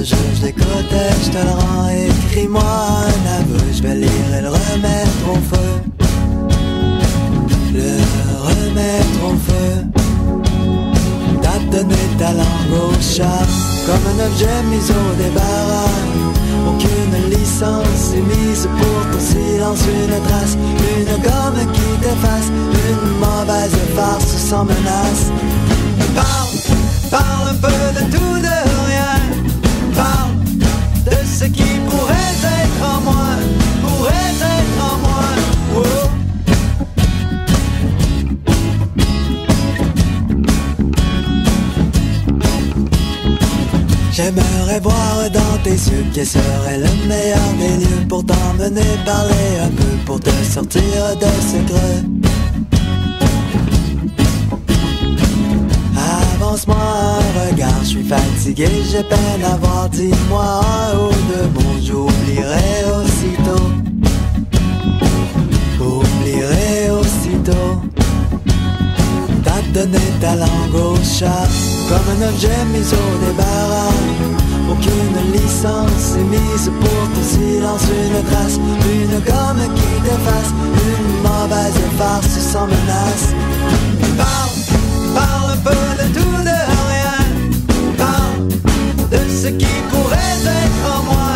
juge d'écouter, je te le rends, écris-moi un aveu, je vais lire et le remettre au feu. Le remettre au feu. T'as donné ta langue au chat, comme un objet mis au débarras. Aucune licence est mise pour ton silence, une trace, une gomme qui t'efface, une mauvaise farce sans menace. Parle, parle un peu de tout, de rien. Parle de ce qui pourrait être en moi, pourrait être en moi. Oh. J'aimerais voir dans tes yeux quel serait le meilleur des lieux pour t'emmener parler un peu, pour te sortir de ce creux. Avance-moi un regard, je suis fatigué, j'ai peine à voir, dis-moi un ou deux mots, j'oublierai aussitôt. Oublierai aussitôt. T'as donné ta langue au chat, comme un objet mis au débarras. Aucune licence est mise pour ton silence, une trace, une gomme qui t'efface, une mauvaise farce sans menace. Parle, parle un peu de tout, de rien. Parle de ce qui pourrait être en moi,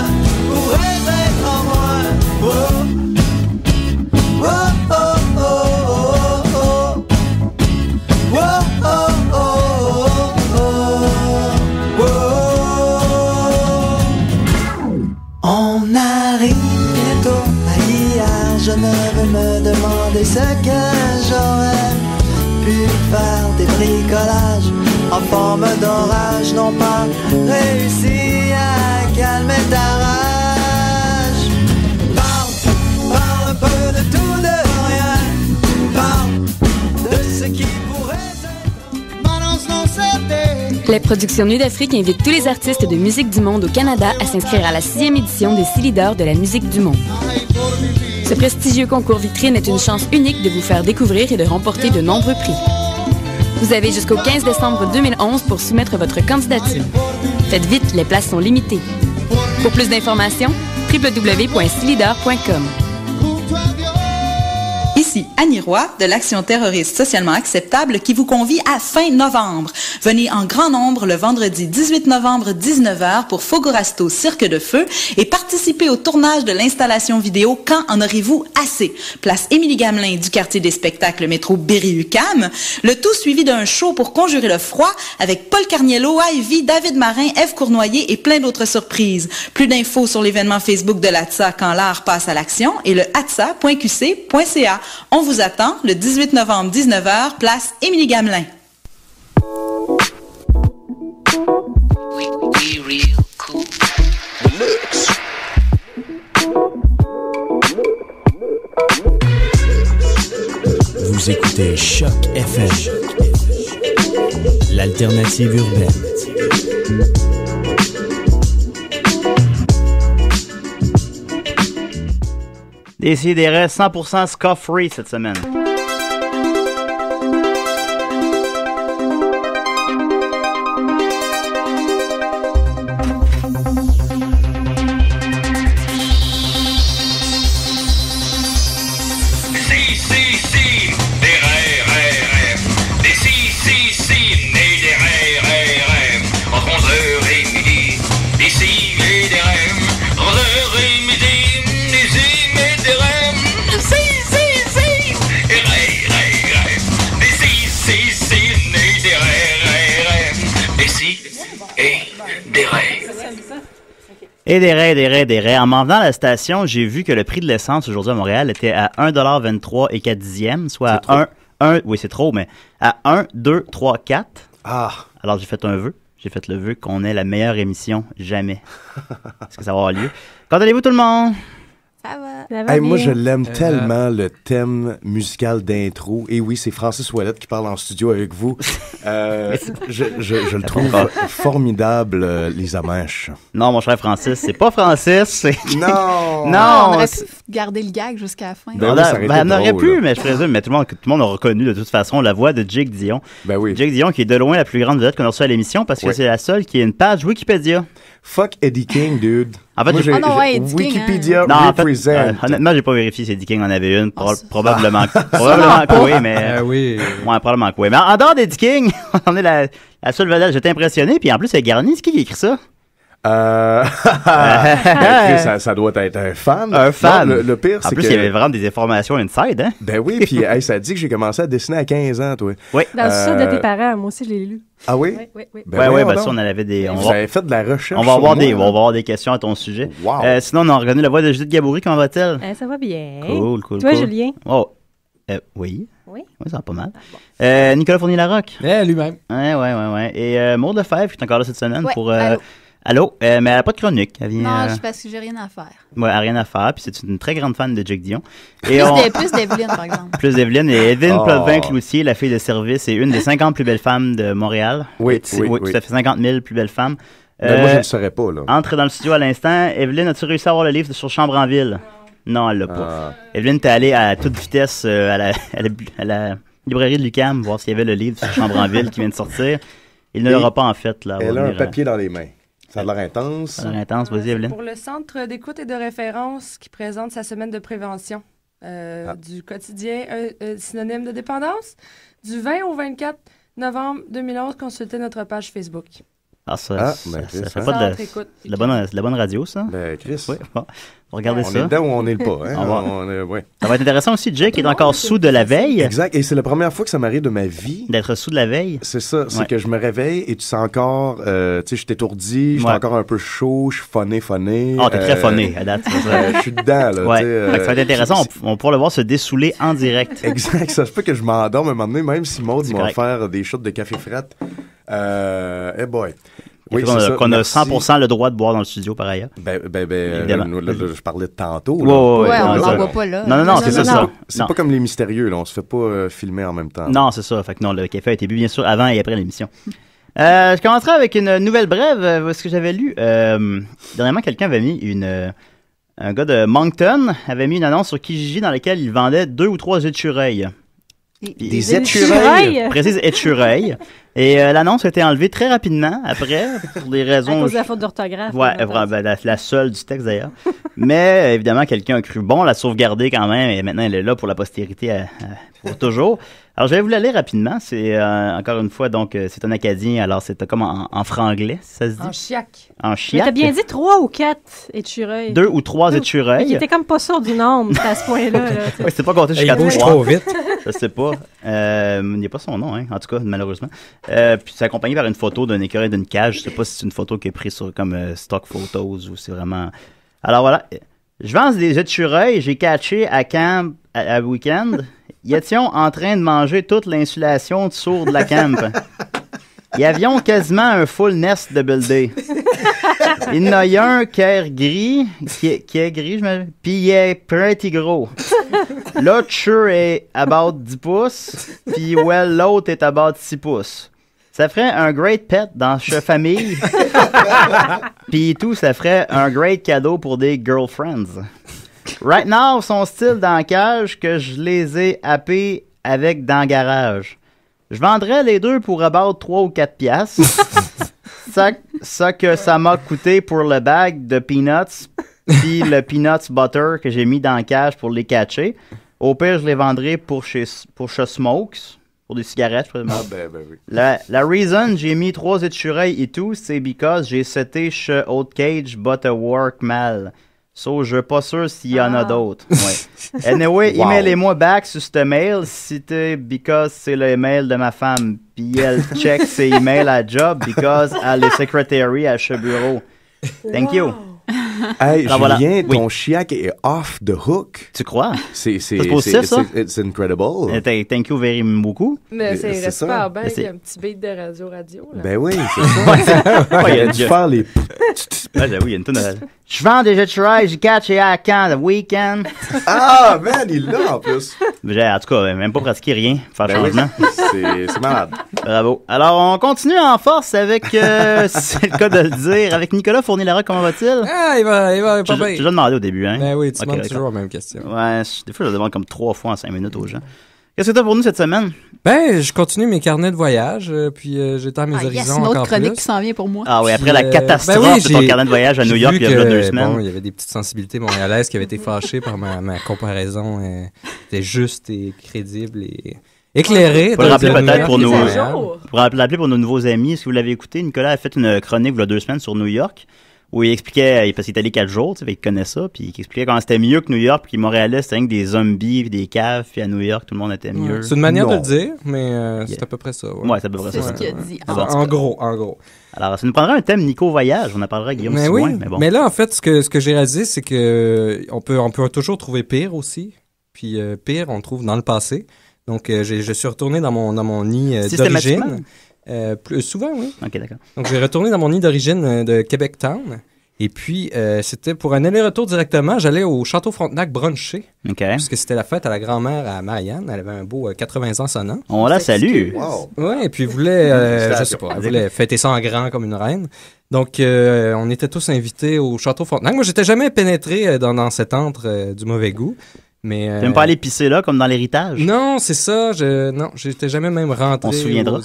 pourrait être en moi. Oh, oh, oh, oh, oh, oh, oh, oh, oh, oh, oh. On arrive bientôt à hier, je ne veux me demander ce que j'aurais pu faire des bricolages en forme d'orage, n'ont pas réussi à calmer ta rage. Parle, parle un peu de tout, de rien. Parle de ce qui pourrait être. Les productions Nuit d'Afrique invitent tous les artistes de musique du monde au Canada à s'inscrire à la 6e édition des 6 leaders de la musique du monde. Ce prestigieux concours vitrine est une chance unique de vous faire découvrir et de remporter de nombreux prix. Vous avez jusqu'au 15 décembre 2011 pour soumettre votre candidature. Faites vite, les places sont limitées. Pour plus d'informations, www.6leaders.com. Ici Annie Roy de l'Action terroriste socialement acceptable qui vous convie à fin novembre. Venez en grand nombre le vendredi 18 novembre 19h pour Fogorasto Cirque de Feu et participez au tournage de l'installation vidéo Quand en aurez-vous assez? Place Émilie Gamelin du quartier des spectacles métro Berry-UQAM. Le tout suivi d'un show pour conjurer le froid avec Paul Carniello, Ivy, David Marin, Ève Cournoyer et plein d'autres surprises. Plus d'infos sur l'événement Facebook de l'ATSA Quand l'art passe à l'action et le atsa.qc.ca. On vous attend le 18 novembre 19h, place Émilie Gamelin. Vous écoutez Choc FM, l'alternative urbaine. Décidérez 100% ska-free cette semaine. Et des raies. En m'en venant à la station, j'ai vu que le prix de l'essence aujourd'hui à Montréal était à 1,23 et 4 dixièmes, soit à 1, oui c'est trop, mais à 1, 2, 3, 4. Ah. Alors j'ai fait un vœu. J'ai fait le vœu qu'on ait la meilleure émission jamais. Est-ce que ça va avoir lieu? Qu'en allez-vous tout le monde? Ça va. Hey, moi, je l'aime tellement, le thème musical d'intro. Et oui, c'est Francis Ouellette qui parle en studio avec vous. Je le trouve formidable, les amèches. Non, mon cher Francis, c'est pas Francis. C'est... Non! Non! On aurait pu garder le gag jusqu'à la fin. On aurait pu, mais je présume, mais tout le monde a reconnu de toute façon la voix de Jake Dion. Ben oui. Jake Dion qui est de loin la plus grande vedette qu'on a reçue à l'émission parce que c'est la seule qui a une page Wikipédia. Fuck Eddie King, dude. En fait, moi, Ah non, ouais, Eddie King, Wikipédia Non, en fait, represent. honnêtement, j'ai pas vérifié si Eddie King en avait une. Ah, Probablement que oui, mais... oui. Ouais, probablement que oui. Mais en dehors d'Eddie King, on est la seule vedette. J'étais impressionné. Puis en plus, c'est Garni. C'est qui a écrit ça? Chris, ça doit être un fan. Un fan. Non, le pire, c'est que... En plus, il y avait vraiment des informations inside, hein? Ben oui, puis hey, ça dit que j'ai commencé à dessiner à 15 ans, toi. Oui. Dans le sud de tes parents, moi aussi, je l'ai lu. Ah oui? Oui. Ben ouais, voyons ben donc. ça, on avait des... Vous avez fait de la recherche. On va sur avoir moi, des, là. on va avoir des questions à ton sujet. Wow. Sinon, on a reconnu la voix de Judith Gaboury. Comment va-t-elle? Ça va bien. Cool. Toi, Julien? Oh. Oui. Oui. Oui, ça va pas mal. Nicolas Fournier-Larocque. Lui-même. Ouais. Et Maud Lefebvre, qui est encore là cette semaine Ouais, pour... allô? mais elle n'a pas de chronique. Elle vient, Non, c'est parce que j'ai rien à faire. ouais, elle n'a rien à faire. Puis c'est une très grande fan de Jake Dion. Plus d'Evelyne, par exemple. Plus d'Evelyne. Et Evelyne Oh. Plovin-Cloutier, la fille de service, est une des 50 plus belles femmes de Montréal. Oui. Ça fait 50 000 plus belles femmes. Ben, moi, je ne le saurais pas, là. Entre dans le studio à l'instant. Evelyne, as-tu réussi à avoir le livre sur Chambre en ville? Non, elle l'a pas. Evelyne, t'es allée à toute vitesse à la librairie de l'UQAM voir s'il y avait le livre sur Chambre en ville qui vient de sortir. Il ne l'aura pas, en fait. Là, Elle a un papier dans les mains. Ça a l'air intense. Ça a l'air intense. Vas-y, Evelyne. Pour le Centre d'écoute et de référence qui présente sa semaine de prévention du quotidien synonyme de dépendance, du 20 au 24 novembre 2011, consultez notre page Facebook. Ça fait pas de la bonne radio, ça? Ben, Chris. Oui, bon. Regardez ça. On est dedans ou on n'est pas, hein? Ouais. Ça va être intéressant aussi. Jake est encore sous de la veille. Exact. Et c'est la première fois que ça m'arrive de ma vie. D'être sous de la veille. C'est ça. C'est Ouais. que je me réveille et tu sens encore, tu sais, je suis étourdi, je suis Ouais. encore un peu chaud, je suis phoné. Oh, t'es très phoné à date. c'est ça. Je suis dedans, là. Ouais. tu sais, Fait que ça va être intéressant. On va pouvoir le voir se dessouler en direct. Exact. Ça se peut que je m'endorme à un moment donné, même si Maud C'est m'a correct. offert des shots de café fret. Boy. Oui, c'est ça. qu'on a Merci. 100% le droit de boire dans le studio, par ailleurs. Évidemment. Là, je parlais de tantôt. Ouais, Ouais, on non, l'envoie pas là. Non, c'est ça. C'est Non. pas comme les mystérieux, là. On se fait pas filmer en même temps. Non, c'est ça. Fait que non, le café a été bu, bien sûr, avant et après l'émission. Je commencerai avec une nouvelle brève, ce que j'avais lu. Dernièrement, quelqu'un avait mis un gars de Moncton avait mis une annonce sur Kijiji dans laquelle il vendait 2 ou 3 écureuils. Des écureuils? Précise écureuils. Et l'annonce a été enlevée très rapidement après, pour des À raisons... cause de la faute d'orthographe. Ouais, vraiment, la seule du texte d'ailleurs. Mais évidemment, quelqu'un a cru bon la sauvegarder quand même, et maintenant elle est là pour la postérité pour toujours. Alors, je vais vous la lire rapidement. C'est encore une fois, donc, c'est un Acadien, alors c'est comme en franglais, si ça se dit. En chiac. En Mais chiac. t'as bien dit 3 ou 4 écureuils. 2 ou 3 Mais écureuils. qui était comme pas sûr du nombre à ce point-là. Là, Ouais, c'est pas compté Il jusqu'à bouge 3. trop vite. Je sais pas. Il n'y a pas son nom, hein, en tout cas, malheureusement. Puis c'est accompagné par une photo d'un écureuil d'une cage. Je sais pas si c'est une photo qui est prise sur comme stock photos ou c'est vraiment... Alors voilà. Je vends des écureuils. J'ai catché à camp à week-end. Y étions en train de manger toute l'insulation de sourd de la camp. Y avions quasiment un full nest de buildé. Il y en a un qui est gris, qui est gris, je me... Puis il est pretty gros. L'autre sure est about 10 pouces, puis l'autre est about 6 pouces. Ça ferait un great pet dans chaque famille. Puis tout, ça ferait un great cadeau pour des girlfriends. Right now, son style dans la cage que je les ai happés avec dans le garage. Je vendrais les deux pour about 3 ou 4 piastres. Ça que ça m'a coûté pour le bag de peanuts puis le peanuts butter que j'ai mis dans la cage pour les catcher. Au pire, je les vendrai pour chez Smokes, pour des cigarettes. Ben oui. La reason j'ai mis 3 écureuils et tout, c'est because j'ai seté chez Old Cage but a work mal. So, je suis pas sûr s'il y en a d'autres. Ouais. Anyway, Wow. emailez-moi back sur ce mail si c'est because c'est le email de ma femme. Puis elle check ses emails à job because elle est secretary à ce bureau. Thank you. Hey, Alors, voilà. Julien, Oui. ton chiac est off the hook. Tu crois? C'est positif, ça? It's incredible. Thank you very beaucoup. Mais C'est c'est ça. super bien, Mais il y a un petit beat de radio. Là. Ben oui, c'est ça. Ouais, Il a dû faire les... Ouais, j'avoue, il y a une tonne de... Je vends des écureuils, j'ai catché à camp le week-end. Ah, man, il l'a en plus. En tout cas, même pas pratiqué rien pour faire Ben oui. changement. C'est malade. Bravo. Alors, on continue en force avec, c'est le cas de le dire, avec Nicolas Fournier-Larocque, comment va-t-il? Ah, il va Je pas l'ai bien. demandé au début, hein? Ben oui, tu Ok, demandes d'accord. toujours la même question. Ouais, des fois, je le demande comme 3 fois en 5 minutes aux gens. Qu'est-ce que t'as pour nous cette semaine? Ben, je continue mes carnets de voyage, puis j'étends mes horizons une autre encore chronique plus. qui s'en vient pour moi. Ah oui, après la catastrophe de ton carnet de voyage à New York il y a 2 semaines. Bon, il y avait des petites sensibilités montréalaises qui avaient été fâchées par ma comparaison. C'était juste et crédible et éclairée. Pour le rappeler peut-être pour nous. Pour nos nouveaux amis, si vous l'avez écouté, Nicolas a fait une chronique il y a 2 semaines sur New York. Où il expliquait, parce qu'il est allé 4 jours, tu sais, il connaît ça, puis il expliquait comment c'était mieux que New York, puis Montréal, c'était rien que des zombies, puis des caves, puis à New York, tout le monde était mieux. C'est une manière de le dire, mais c'est à peu près ça. Ouais, c'est à peu près ça. C'est ce qu'il a dit. En gros. Alors, ça nous prendra un thème Nico Voyage, on en parlera à Guillaume Sigouin, mais bon. Mais là, en fait, ce que j'ai réalisé, c'est que on peut toujours trouver pire aussi, puis pire, on le trouve dans le passé. Donc, je suis retourné dans mon nid d'origine. Plus souvent, oui. OK, d'accord. Donc, j'ai retourné dans mon nid d'origine de Québec Town. Et puis, c'était pour un aller-retour directement. J'allais au Château Frontenac bruncher. OK. Parce que c'était la fête à la grand-mère à Marianne. Elle avait un beau 80 ans sonnant. On la salue. Wow. Oui, et puis, elle voulait, je sais pas, elle voulait fêter ça en grand comme une reine. Donc, on était tous invités au Château Frontenac. Moi, j'étais jamais pénétré dans cet antre du mauvais goût. Mais, t'es même pas allé pisser là, comme dans l'héritage? Non, c'est ça. Non, j'étais jamais même rentré. On se souviendra.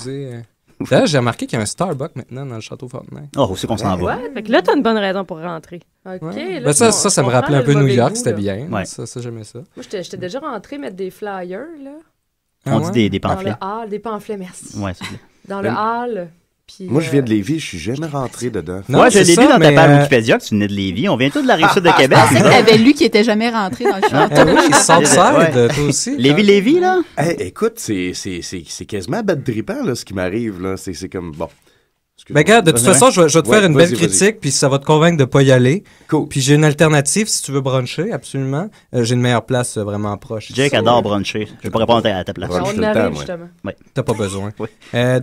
D'ailleurs, j'ai remarqué qu'il y a un Starbucks maintenant dans le Château Frontenac. Oh, où c'est qu'on s'en va? Fait que là, t'as une bonne raison pour rentrer. OK. Ouais. Là, ça me rappelait un peu New York, c'était bien. Ouais. Ça, j'aimais ça. Moi, j'étais déjà rentrée mettre des flyers, là. On dit des pamphlets. Dans le hall, des pamphlets, merci. Ouais, s'il vous plaît. Dans le hall. Puis, Moi, je viens de Lévis, je suis jamais rentré dedans. Non, je l'ai lu dans ta page Wikipédia que tu venais de Lévis. On vient tous de la Rive-Sud de Québec. Je pensais que t'avais lu qui était jamais rentré dans le château. Oui, il sort de toi aussi. Lévis, là? Écoute, c'est quasiment bad drippant, là, ce qui m'arrive, là. C'est comme, bon. Ben, regarde, de toute façon, je vais te faire une belle critique, puis ça va te convaincre de pas y aller. Cool. Puis j'ai une alternative si tu veux bruncher, absolument. J'ai une meilleure place vraiment proche. Jake adore bruncher. Je vais pas répondre à ta place. On arrive, justement. Ouais. T'as pas besoin. Oui.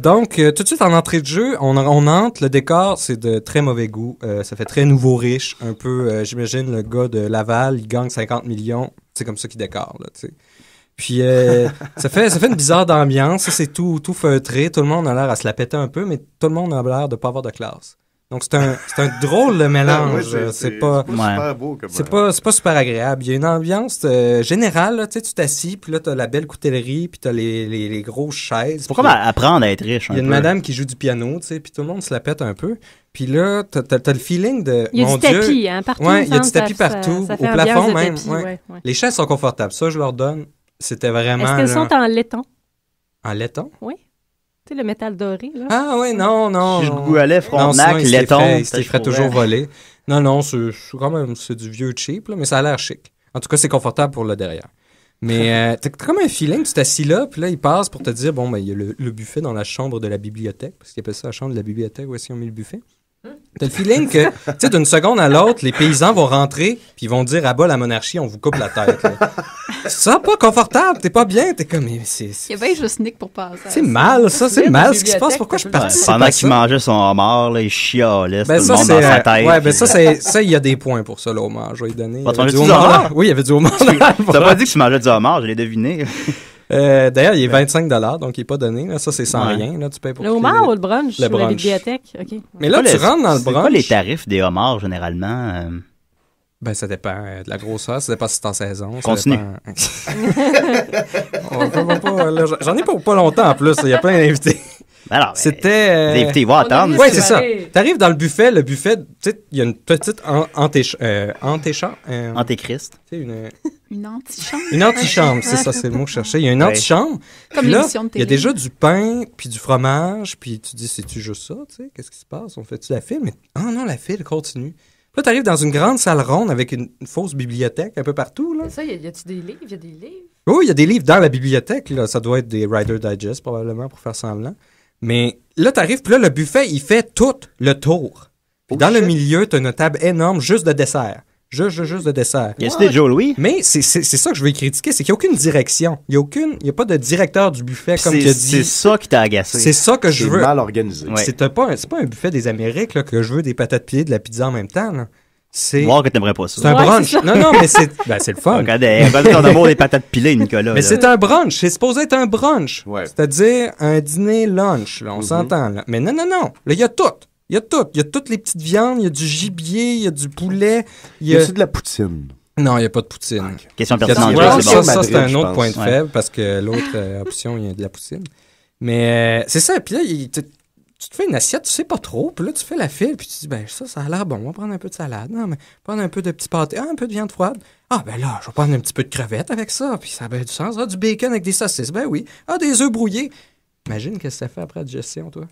Donc, tout de suite en entrée de jeu, on entre. Le décor, c'est de très mauvais goût. Ça fait très nouveau riche. Un peu, j'imagine, le gars de Laval, il gagne 50 millions. C'est comme ça qu'il décore, là, tu sais. Puis ça fait une bizarre d'ambiance, c'est tout feutré, tout le monde a l'air à se la péter un peu, mais tout le monde a l'air de pas avoir de classe. Donc c'est un drôle de mélange, c'est pas super beau comme c'est pas super agréable. Il y a une ambiance générale, là, tu sais, tu t'assis, puis là t'as la belle coutellerie, puis t'as les grosses chaises. Faut comme apprendre à être riche. Il y a une madame qui joue du piano, tu sais, puis tout le monde se la pète un peu. Puis là, t'as le feeling de il y a du tapis, hein, partout. Ouais, il y a du tapis partout, ça au plafond même. Tapis, ouais. Les chaises sont confortables, ça je leur donne. C'était vraiment. Est-ce qu'elles sont en laiton? En laiton? Oui. Tu sais, le métal doré, là. Ah oui, non. Si je goûtais Frontenac, laiton. Il se ferait toujours voler. Non, c'est quand même du vieux cheap, là, mais ça a l'air chic. En tout cas, c'est confortable pour le derrière. Mais t'as comme un feeling, tu t'assis là, puis là, il passe pour te dire, bon, ben, il y a le buffet dans la chambre de la bibliothèque, parce qu'ils appellent ça la chambre de la bibliothèque, où est-ce qu'ils ont mis le buffet. T'as le feeling que, tu sais, d'une seconde à l'autre, les paysans vont rentrer, puis ils vont dire, à bas la monarchie, on vous coupe la tête. Tu te sens pas confortable, t'es pas bien, t'es comme, mais c'est. Il y avait juste Nick pour passer. C'est mal, ça, c'est mal ce qui se passe. Pourquoi je participe pendant à qu'il ça? mangeait son homard, là, il chialait, Ben tout ça, le monde dans sa tête. Ouais, ben ça, il y a des points pour ça, l'homard. Je vais lui donner. Tu mangeais du homard? Oui, il y avait du homard. T'as pas dit que tu mangeais du homard, je l'ai deviné. D'ailleurs, il est 25$, donc il n'est pas donné. Là. Ça, c'est sans rien. Là, tu payes pour le homard ou le brunch? Le brunch. La bibliothèque? Okay. Mais là, tu rentres dans le brunch. C'est quoi les tarifs des homards, généralement? Ben, ça dépend de la grosseur, ça dépend si c'est en saison. Continue. J'en ai pas longtemps en plus, il y a plein d'invités. Alors, c'était. Les invités, ils vont attendre. Oui, c'est ça. T'arrives dans le buffet, tu sais, il y a une petite Antéchrist. Une antichambre. Une antichambre, c'est ça, c'est le mot que je cherchais. Il y a une antichambre. Comme là, l'émission de télé. il y a déjà du pain, puis du fromage, puis tu dis, c'est-tu juste ça, tu sais? Qu'est-ce qui se passe? On fait-tu la file? Mais, non, la file continue. Là, tu arrives dans une grande salle ronde avec une fausse bibliothèque un peu partout. Là. Ça, y a-tu des livres? Il y a des livres? Oui, il y a des livres dans la bibliothèque. Là. Ça doit être des Rider Digest, probablement, pour faire semblant. Mais là, tu arrives, puis là, le buffet, il fait tout le tour. Puis dans le milieu, tu as une table énorme juste de dessert. Juste de dessert. Y a-tu des Joe Louis? Mais c'est ça que je veux critiquer, c'est qu'il n'y a aucune direction. Il n'y a pas de directeur du buffet, comme tu as dit. C'est ça qui t'a agacé. C'est ça que je veux. C'est mal organisé. Ouais. C'est pas un buffet des Amériques là, que je veux des patates pilées, de la pizza en même temps. Là. C'est voir que t'aimerais pas ça. C'est un brunch. Non, mais c'est le fun. Regardez ton amour des patates pilées, Nicolas. Mais c'est un brunch. C'est supposé être un brunch. Ouais. C'est-à-dire un dîner-lunch. On s'entend. Là. Mais non. Là, il y a tout. Il y a toutes les petites viandes. Il y a du gibier, il y a du poulet. Il y a aussi de la poutine. Non, il n'y a pas de poutine. Okay. Question pertinente. Ça, c'est un autre point de faible parce que l'autre option, il y a de la poutine. Mais c'est ça. Puis là, tu te fais une assiette, tu sais pas trop. Puis là, tu fais la file. Puis tu dis, ben ça a l'air bon. On va prendre un peu de salade. Non, mais prendre un peu de petits pâtés. Un peu de viande froide. Ah, ben là, je vais prendre un petit peu de crevettes avec ça. Puis ça a bien du sens. Ah, du bacon avec des saucisses. Ben oui. Ah, des œufs brouillés. Imagine ce que ça fait après la digestion, toi.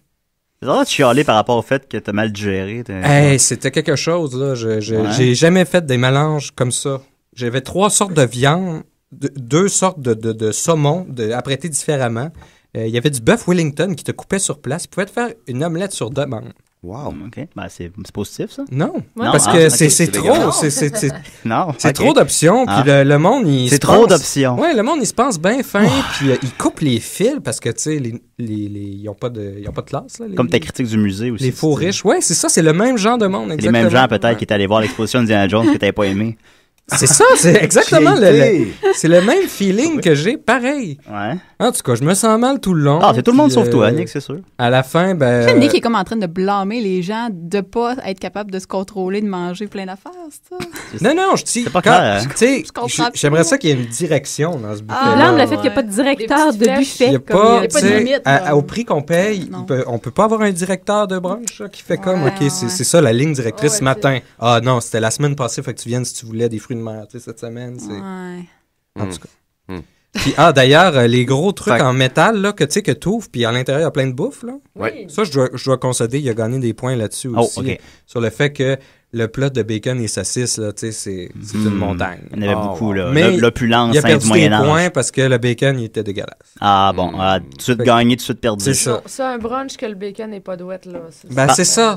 C'est vrai de chialer par rapport au fait que t'as mal digéré. Hey, c'était quelque chose, là. J'ai jamais fait des mélanges comme ça. J'avais 3 sortes de viande, 2 sortes de saumon apprêtés différemment. Il y avait du bœuf Wellington qui te coupait sur place. Il pouvait te faire une omelette sur demande. Wow. OK. Ben, c'est positif, ça? Non. Parce que c'est trop. Non. C'est trop d'options. Puis le monde, il c'est trop d'options. Oui, le monde, il se pense bien fin. Puis il coupe les fils parce que, tu sais, ils n'ont pas de classe. Là, comme ta critique du musée aussi. Les faux riches. Oui, c'est ça. C'est le même genre de monde. Exactement. Les mêmes gens, peut-être, qui étaient allés voir l'exposition d'Indiana Jones que tu n'avais pas aimé. C'est ça, c'est exactement c'est le même feeling que j'ai, pareil. Ouais. En tout cas, je me sens mal tout le long. Ah, c'est tout le monde sauf toi, Nick, c'est sûr. À la fin, ben... Nick est comme en train de blâmer les gens de pas être capable de se contrôler, de manger plein d'affaires, c'est ça? Non, je dis... C'est pas clair, hein? Tu sais, j'aimerais ça qu'il y ait une direction dans ce buffet-là. Il blâme le fait qu'il n'y a pas de directeur de buffet. Il n'y a pas de limite. Au prix qu'on paye, on peut pas avoir un directeur de brunch qui fait comme, OK, c'est ça la ligne directrice ce matin. Ah non, c'était la semaine passée, fait que tu viennes si tu voulais des fruits de mer, tu sais, cette semaine. En tout cas. Puis, d'ailleurs, les gros trucs en métal là, que tu ouvres, puis à l'intérieur, il y a plein de bouffe. Là. Oui. Ça, je dois concéder, il a gagné des points là-dessus aussi. Okay. Sur le fait que le plat de bacon et saucisses, là, c'est une montagne. Il y en avait beaucoup, là. Mais l'opulence il a perdu du Moyen-Âge. des points parce que le bacon, il était dégueulasse. Ah bon, tout de suite gagné, tout de suite perdu. C'est ça. Ça, un brunch que le bacon n'est pas douette, là. C'est ça.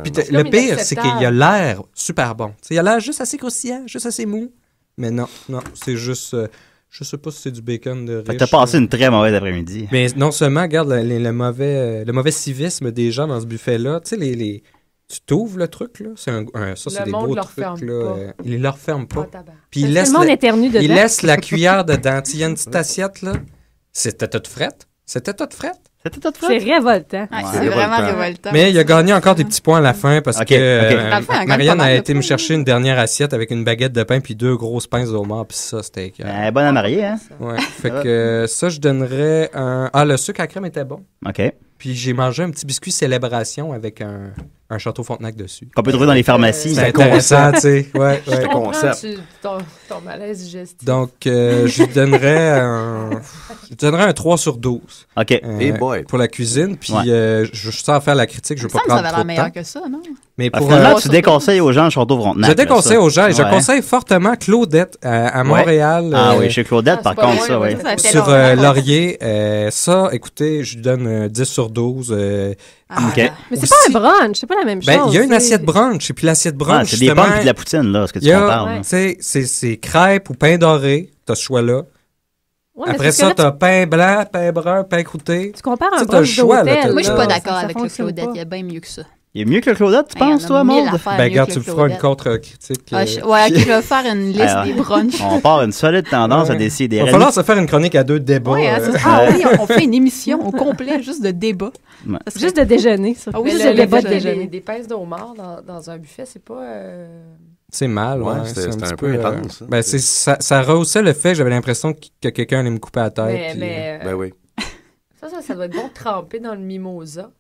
Puis le pire, c'est qu'il a l'air super bon. T'sais, il a l'air juste assez croustillant, juste assez mou. Mais non, c'est juste... je sais pas si c'est du bacon de riche. Fait que t'as passé une très mauvaise après-midi. Mais non seulement, regarde le mauvais civisme des gens dans ce buffet-là. Tu sais, tu t'ouvres le truc, là. Ça, c'est des beaux trucs, là. Ils leur ferment pas. Puis ils laissent la cuillère dedans. Il y a une petite assiette, là. C'était toute frette. C'est révoltant. C'est vraiment révoltant. Mais il a gagné encore des petits points à la fin parce que Marianne a été me chercher une dernière assiette avec une baguette de pain puis 2 grosses pinces de homard. Puis ça, c'était... bonne à marier, hein? Ouais. Fait que ça, je donnerais un... Ah, le sucre à crème était bon. OK. Puis j'ai mangé un petit biscuit célébration avec un Château Frontenac dessus. Qu'on peut trouver dans les pharmacies. C'est intéressant, tu sais. Ouais. Je comprends ton malaise digestif. Donc, je donnerais un 3 sur 12. OK. Pour la cuisine. Puis, je suis sans faire la critique, je veux pas prendre trop de temps. Ça va l'air meilleur que ça, non? Mais pour finalement, tu déconseilles aux gens le Château Frontenac. Je déconseille aux gens et je conseille fortement Claudette à Montréal. Ah oui, chez Claudette, par contre, ça, oui. Sur Laurier. Ça, écoutez, je lui donne 10 sur 12. OK. Mais c'est pas un brunch, c'est pas la même chose. Il y a une assiette brunch, et puis l'assiette brunch, c'est des pommes et de la poutine, là, ce que tu compares. C'est crêpes ou pain doré, t'as ce choix-là. Ouais, après ça, t'as pain blanc, pain brun, pain croûté. Tu compares un brunch d'hôtel. Moi, je suis pas d'accord avec le Claudette, il y a bien mieux que ça. Il est mieux que le Claudette, tu penses, toi, Maud? Regarde, tu me feras une contre-critique. Je vais faire une liste des brunchs. On part une solide tendance à décider. Il va falloir se faire une chronique à 2 débats. Oui, on fait une émission au complet juste de débat. Juste de déjeuner, ça. Oui, juste de débat de déjeuner. Des pinces de homard dans un buffet, c'est pas... C'est mal, ouais. C'est un peu intense. Ça rehaussait le fait que j'avais l'impression que quelqu'un allait me couper la tête. Ben oui. Ça doit être bon de tremper dans le mimosa.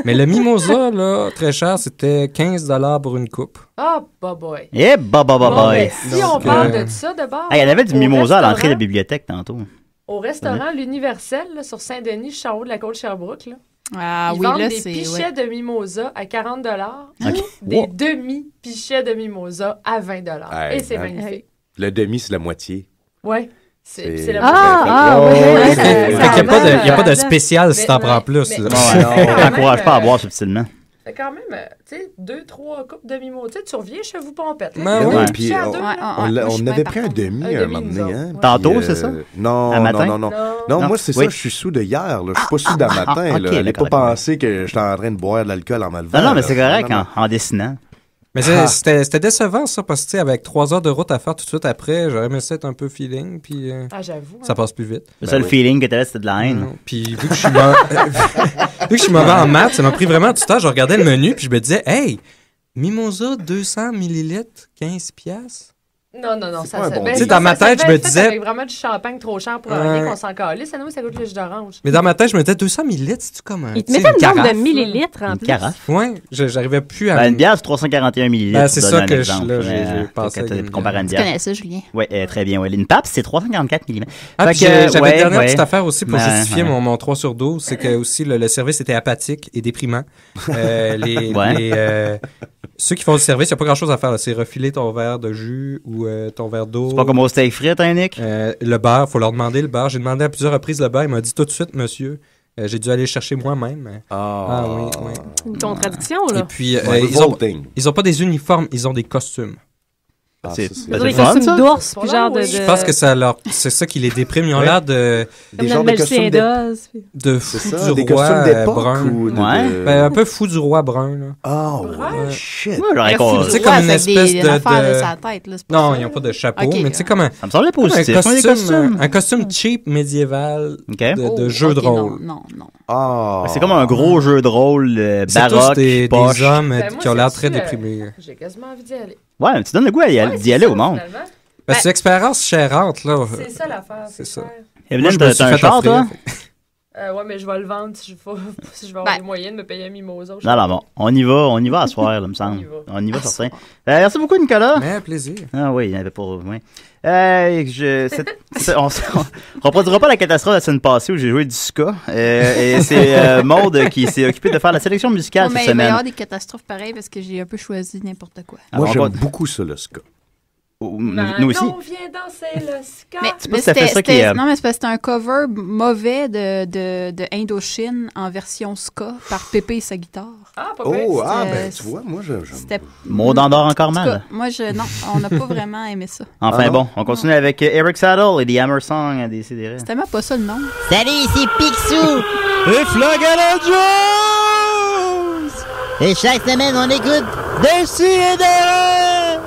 Mais le mimosa, là, très cher, c'était 15$ pour une coupe. Ah, boy. Eh, boy. Si on parle de ça, d'abord... Il y en avait du mimosa à l'entrée de la bibliothèque, tantôt. Au restaurant L'Universel, là, sur Saint-Denis, juste en haut de la côte Sherbrooke, là. Ils vendent là, des pichets de mimosa à 40$, okay. Des demi-pichets de mimosa à 20$. Et c'est magnifique. Le demi, c'est la moitié. Oui. C'est la moitié. Il n'y a pas de spécial si t'en prends plus. On n'encourage pas à boire subtilement. Fait quand même, tu sais, 2-3 coupes de mimosa. Tu reviens chez vous pompette. Puis on avait pris un demi à un moment donné. Tantôt, c'est ça? Non, moi, c'est ça, je suis sous de hier. Je suis pas sous d'un matin. N'allez pas penser que j'étais en train de boire de l'alcool en me levant. Non, mais c'est correct en dessinant. Mais c'était décevant, ça, parce que, avec 3 heures de route à faire tout de suite après, j'aurais aimé ça être un peu feeling, puis j'avoue, ça passe plus vite. C'est ça, le feeling que t'avais, c'était de la haine. Puis, vu que je suis mauvais en maths, ça m'a pris vraiment du temps. Je regardais le menu, puis je me disais, hey, mimosa 200 ml, 15$. Non, C'est pas un bon ben, deal. Dans ma tête, je me disais... Avec vraiment du champagne trop cher pour rien qu'on s'en calisse. Ça, nous, ça coûte le jus d'orange. Mais dans ma tête, je me disais 200 millilitres, c'est-tu comme un. Il te mettait le nombre de millilitres en Une plus. carafe. Ouais, j'arrivais plus à. Ben, une bière, c'est 341 millilitres. Ben, c'est ça que j'ai pensé. pensé avec une Comparé à une Tu bière. connais ça, Julien? Oui, très bien. Ouais. Une PAP, c'est 344 mm. Ah, puis j'avais une dernière petite affaire aussi pour Ouais, justifier ouais. mon 3 sur 12, c'est que aussi le service était apathique et déprimant. Ceux qui font du service, il n'y a pas grand-chose à faire. là. C'est refiler ton verre de jus ou ton verre d'eau. C'est pas comme au steak frites, hein, Nick? Le beurre, il faut leur demander le beurre. J'ai demandé à plusieurs reprises le beurre. Il m'a dit tout de suite, monsieur. J'ai dû aller le chercher moi-même. Ah oui. Une contradiction, là. Et puis, revolting. ils ont pas des uniformes, ils ont des costumes. C'est des costumes d'ours, puis genre de... Je pense que c'est ça qui les déprime. Ils ont l'air de... Des genres de costumes de fou ça, du des roi costumes d'époque brun. ou de- Ben, un peu fou du roi brun. Là. Oh, ouais, shit. Ouais, j'aurais compris. Tu sais, comme une espèce de... de sa tête, là, c'est pas Non, ça, ils n'ont pas de chapeau, Ok. mais tu sais, comme un... Ça me semblait comme un positif. un costume cheap médiéval de jeu de rôle. Non. Ah. C'est comme un gros jeu de rôle C'est tous baroque, des poche. hommes Ben, moi, qui ont l'air c'est très sûr, déprimés. J'ai quasiment envie d'y aller. Ouais, mais tu donnes le goût d'y aller au monde. Ben, c'est une expérience chérante, là. C'est ça l'affaire. C'est ça. Evelyne, t'as un char, toi? Ouais, mais je vais le vendre si je vais avoir les moyens de me payer un mimosa. Non, bon, on y va à soir, là, me semble. On y va certain. Merci beaucoup, Nicolas. Mais plaisir. Ah oui, il y avait pas... Ouais. On reproduira pas la catastrophe de la semaine passée où j'ai joué du ska. Et c'est Maude qui s'est occupée de faire la sélection musicale Mais cette il va y semaine. avoir des catastrophes pareilles parce que j'ai un peu choisi n'importe quoi. Moi, j'aime beaucoup ça, le ska. Nous aussi. On vient danser le ska. Mais c'était non, mais c'est parce que c'était un cover mauvais de Indochine en version ska par Pépé et sa guitare. Ah, pas ben tu vois, moi, j'aime. Maud endort encore mal. Moi, non, on n'a pas vraiment aimé ça. Enfin bon, on continue avec Eric Saddle et The Hammer Song à Décideret. C'est tellement pas ça le nom. Salut, ici Picsou et Flagala Jones. Et chaque semaine, on écoute Décideret.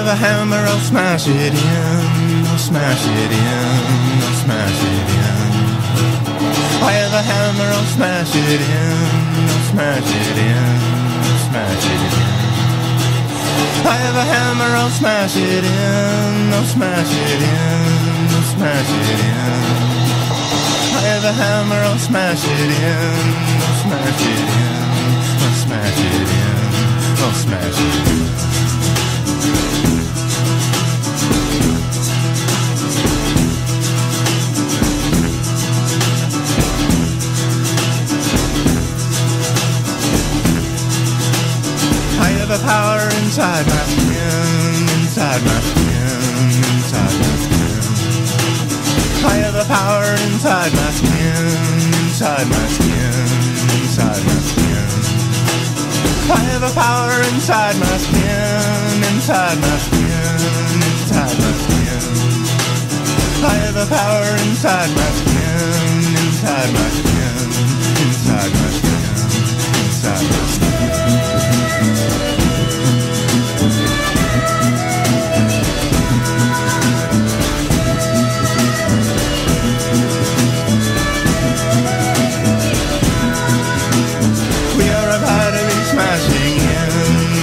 A hammer, I'll smash it in, I'll smash it in, I'll smash it in. I have a hammer, I'll smash it in, I'll smash it in, I'll smash it in. I have a hammer, I'll smash it in, I'll smash it in, I'll smash it in. I have a hammer, I'll smash it in, I'll smash it in, I'll smash it in, I'll smash it in. I have a power inside my skin, inside my skin, inside my skin. I have a power inside my skin, inside my skin, inside my skin. I have a power inside my skin, inside my skin, inside my skin. I have a power inside my skin, inside my skin, inside my skin, inside my skin. We are about to be smashing in,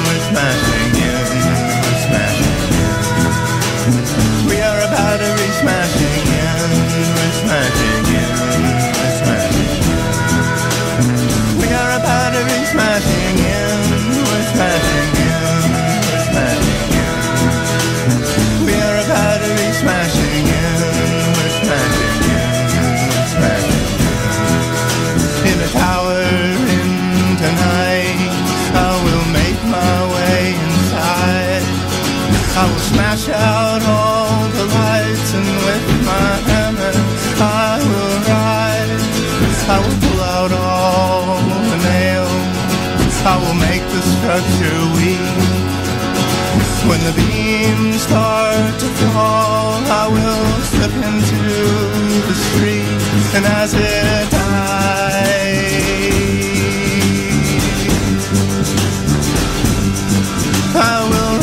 we're smashing in, we're smashing in. We are about to be smashing in, we're smashing in, we're smashing in. We are about to be smashing in, we're smashing in, we're smashing in. We are about to be smashing in, we're smashing in, we're smashing in. In the tower tonight, I will make my way inside. I will smash out all the lights, and with my hammer I will ride. I will pull out all the nails, I will make the structure weak. When the beams start to fall, I will slip into the street, and as it dies, I will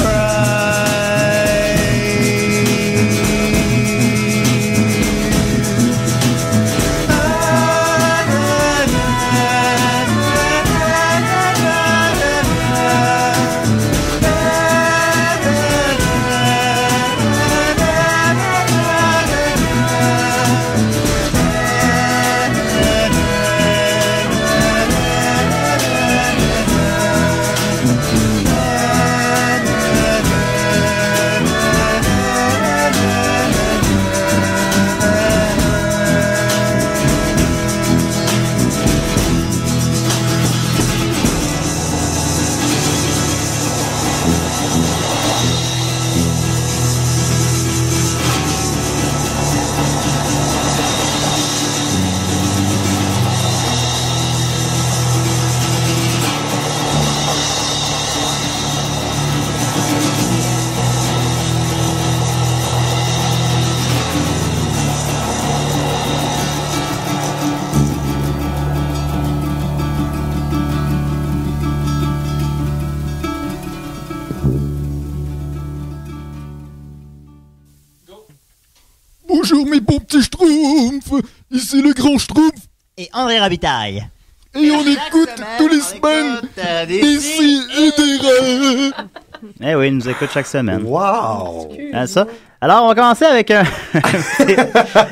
Bonjour mes beaux petits schtroumpfs, ici le grand schtroumpf. Et André Robitaille. Et on écoute tous les semaines des si et des rêves. Eh oui, il nous écoute chaque semaine. Wow! Ça. Alors, on va commencer avec un...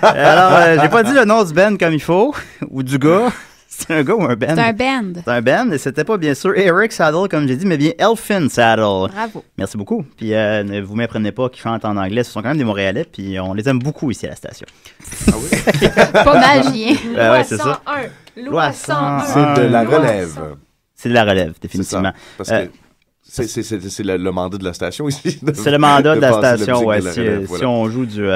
Alors, j'ai pas dit le nom du band comme il faut, ou du gars. C'est un gars ou un band? C'est un band. C'est un band, et c'était pas bien sûr Eric Saddle, comme j'ai dit, mais bien Elfin Saddle. Bravo. Merci beaucoup. Puis, ne vous méprenez pas qu'ils chantent en anglais, ce sont quand même des Montréalais, puis on les aime beaucoup ici à la station. Ah oui? Pas mal, bien. Ouais, c'est ça. Loi 101. C'est de la relève. C'est de la relève, définitivement. Parce que c'est le mandat de la station ici. C'est le mandat de la station, ouais. Si on joue du...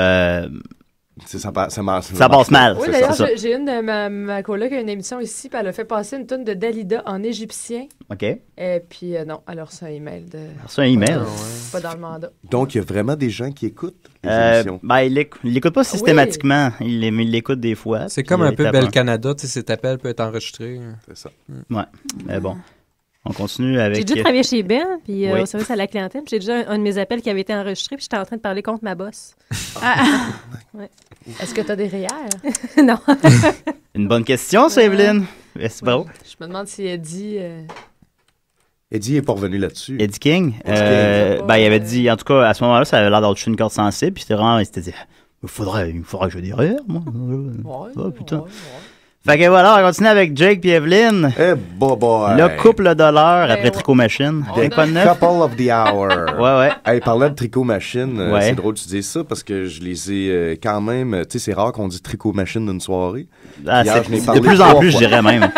Ça passe mal. Oui, d'ailleurs, j'ai une de ma coloc qui a une émission ici, puis elle a fait passer une toune de Dalida en égyptien. OK. Et puis, non, elle a reçu un email. C'est un email? Pas dans le mandat. Donc, il y a vraiment des gens qui écoutent les émissions? Ben, il l'écoute pas systématiquement. Il l'écoute des fois. C'est comme un peu Bell Canada, tu sais, cet appel peut être enregistré. C'est ça. Ouais. Mais bon. On continue avec... J'ai déjà travaillé chez Ben, puis au service à la clientèle. J'ai déjà un de mes appels qui avait été enregistré, puis j'étais en train de parler contre ma boss. Ouais. Est-ce que tu as des REER? Non. Une bonne question, ça, Evelyne. C'est beau. Je me demande si Eddie... Eddie n'est pas revenu là-dessus. Eddie King? Il avait dit... En tout cas, à ce moment-là, ça avait l'air d'avoir touché une corde sensible, puis c'était vraiment... Il s'était dit... Il me faudrait que je dise REER, moi. Putain. Ouais. Fait que voilà, on continue avec Jake et Evelyn. Le couple de l'heure après Tricot Machine. Couple of the hour. Ouais. Hey, parlant de Tricot Machine, c'est drôle que tu dises ça parce que je les ai quand même... Tu sais, c'est rare qu'on dise Tricot Machine d'une soirée. C'est de plus en plus, je dirais même.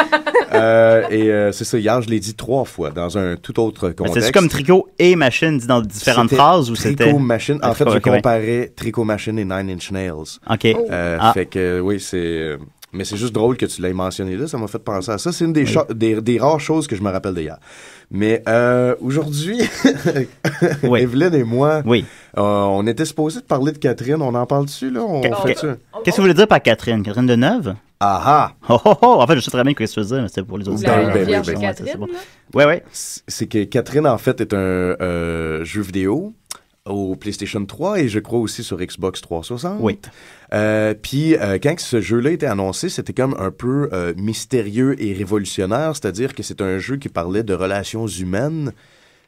C'est ça, hier, je l'ai dit 3 fois dans un tout autre contexte. C'est comme Tricot et Machine dit dans différentes phrases ou c'était... Tricot Machine. En fait, je comparais Tricot Machine et Nine Inch Nails. OK. Fait que, oui, c'est... Mais c'est juste drôle que tu l'aies mentionné là, ça m'a fait penser à ça. C'est une des rares choses que je me rappelle d'hier. Mais aujourd'hui, Evelyne et moi, on était supposés de parler de Catherine. On en parle dessus, là? Qu'est-ce que vous voulez dire par Catherine? Catherine Deneuve? Ah ah! En fait, je sais très bien ce que tu veux dire, mais c'était pour les autres. Oui. C'est que Catherine, en fait, est un jeu vidéo au PlayStation 3 et je crois aussi sur Xbox 360. Oui. Puis quand ce jeu-là était annoncé, c'était comme un peu mystérieux et révolutionnaire, c'est-à-dire que c'est un jeu qui parlait de relations humaines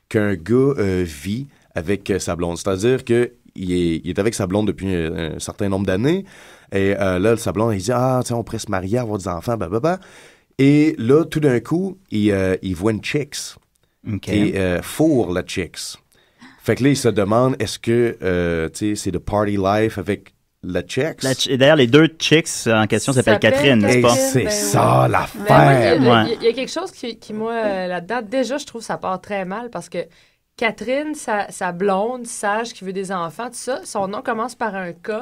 qu'un gars vit avec sa blonde. C'est-à-dire que il est avec sa blonde depuis un certain nombre d'années et là, sa blonde, il dit « Ah, tiens, on pourrait se marier, avoir des enfants, blablabla. » Et là, tout d'un coup, il voit une chicks et fourre la chicks. Fait que là, il se demande, est-ce que, c'est the party life avec la chicks? Et d'ailleurs, les deux chicks en question s'appellent Catherine, n'est-ce pas? C'est ça, l'affaire! Il y a quelque chose qui moi, là-dedans, déjà, je trouve que ça part très mal parce que Catherine, sa blonde, sage, qui veut des enfants, tout ça, son nom commence par un K.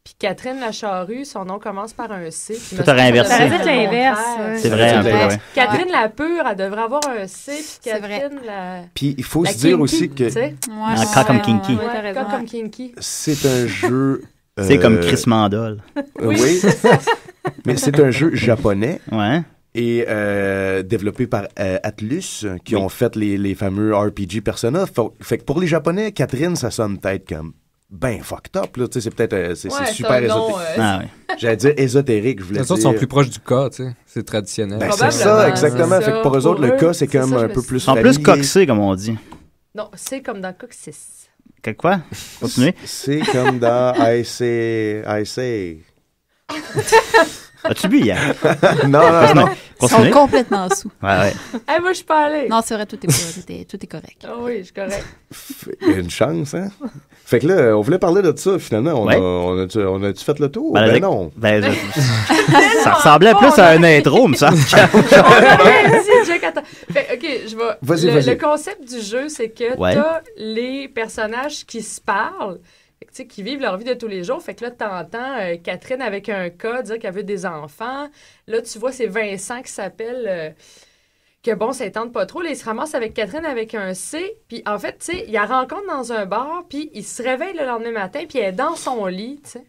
Puis Catherine Lacharue, son nom commence par un C. Tout aurait inversé. Ça aurait été l'inverse. C'est vrai, un peu, ouais. Catherine la pure, elle devrait avoir un C, puis Catherine la... Puis il faut se dire aussi que... Un cas comme Kinky. Un cas comme Kinky. C'est un jeu... C'est comme Chris Mandel. Oui, mais c'est un jeu japonais. Ouais. Et développé par Atlus, qui ont fait les fameux RPG Persona. Fait que pour les Japonais, Catherine, ça sonne peut-être comme ben fucked up, là. Tu sais, c'est peut-être c'est super ésotérique. J'allais dire ésotérique, je voulais dire. Les autres sont plus proches du cas, tu sais. C'est traditionnel. Ben, c'est ça, exactement. Fait que pour eux autres, le cas, c'est comme un peu plus en plus coxé, comme on dit. Non, c'est comme dans Coccyx. Quoi? Continuez. C'est comme dans I say... As-tu bu hier? Non. Ils sont complètement sous. Ouais. Hey, moi, je suis pas allée. Non, c'est vrai, tout est correct. Ah oui, je suis correct. Il y a une chance, hein? Fait que là, on voulait parler de ça, finalement. On a-tu fait le tour? Ben non. Ça ressemblait plus à un intro, me semble. OK, je vais... Vas-y. Le concept du jeu, c'est que t'as les personnages qui se parlent, qui vivent leur vie de tous les jours. Fait que là, t'entends Catherine avec un cas dire qu'elle veut des enfants. Là, tu vois, c'est Vincent qui s'appelle... que bon, ça ne tente pas trop. Là, il se ramasse avec Catherine avec un C. Puis en fait, tu sais, il la rencontre dans un bar, puis il se réveille le lendemain matin, puis elle est dans son lit, tu sais.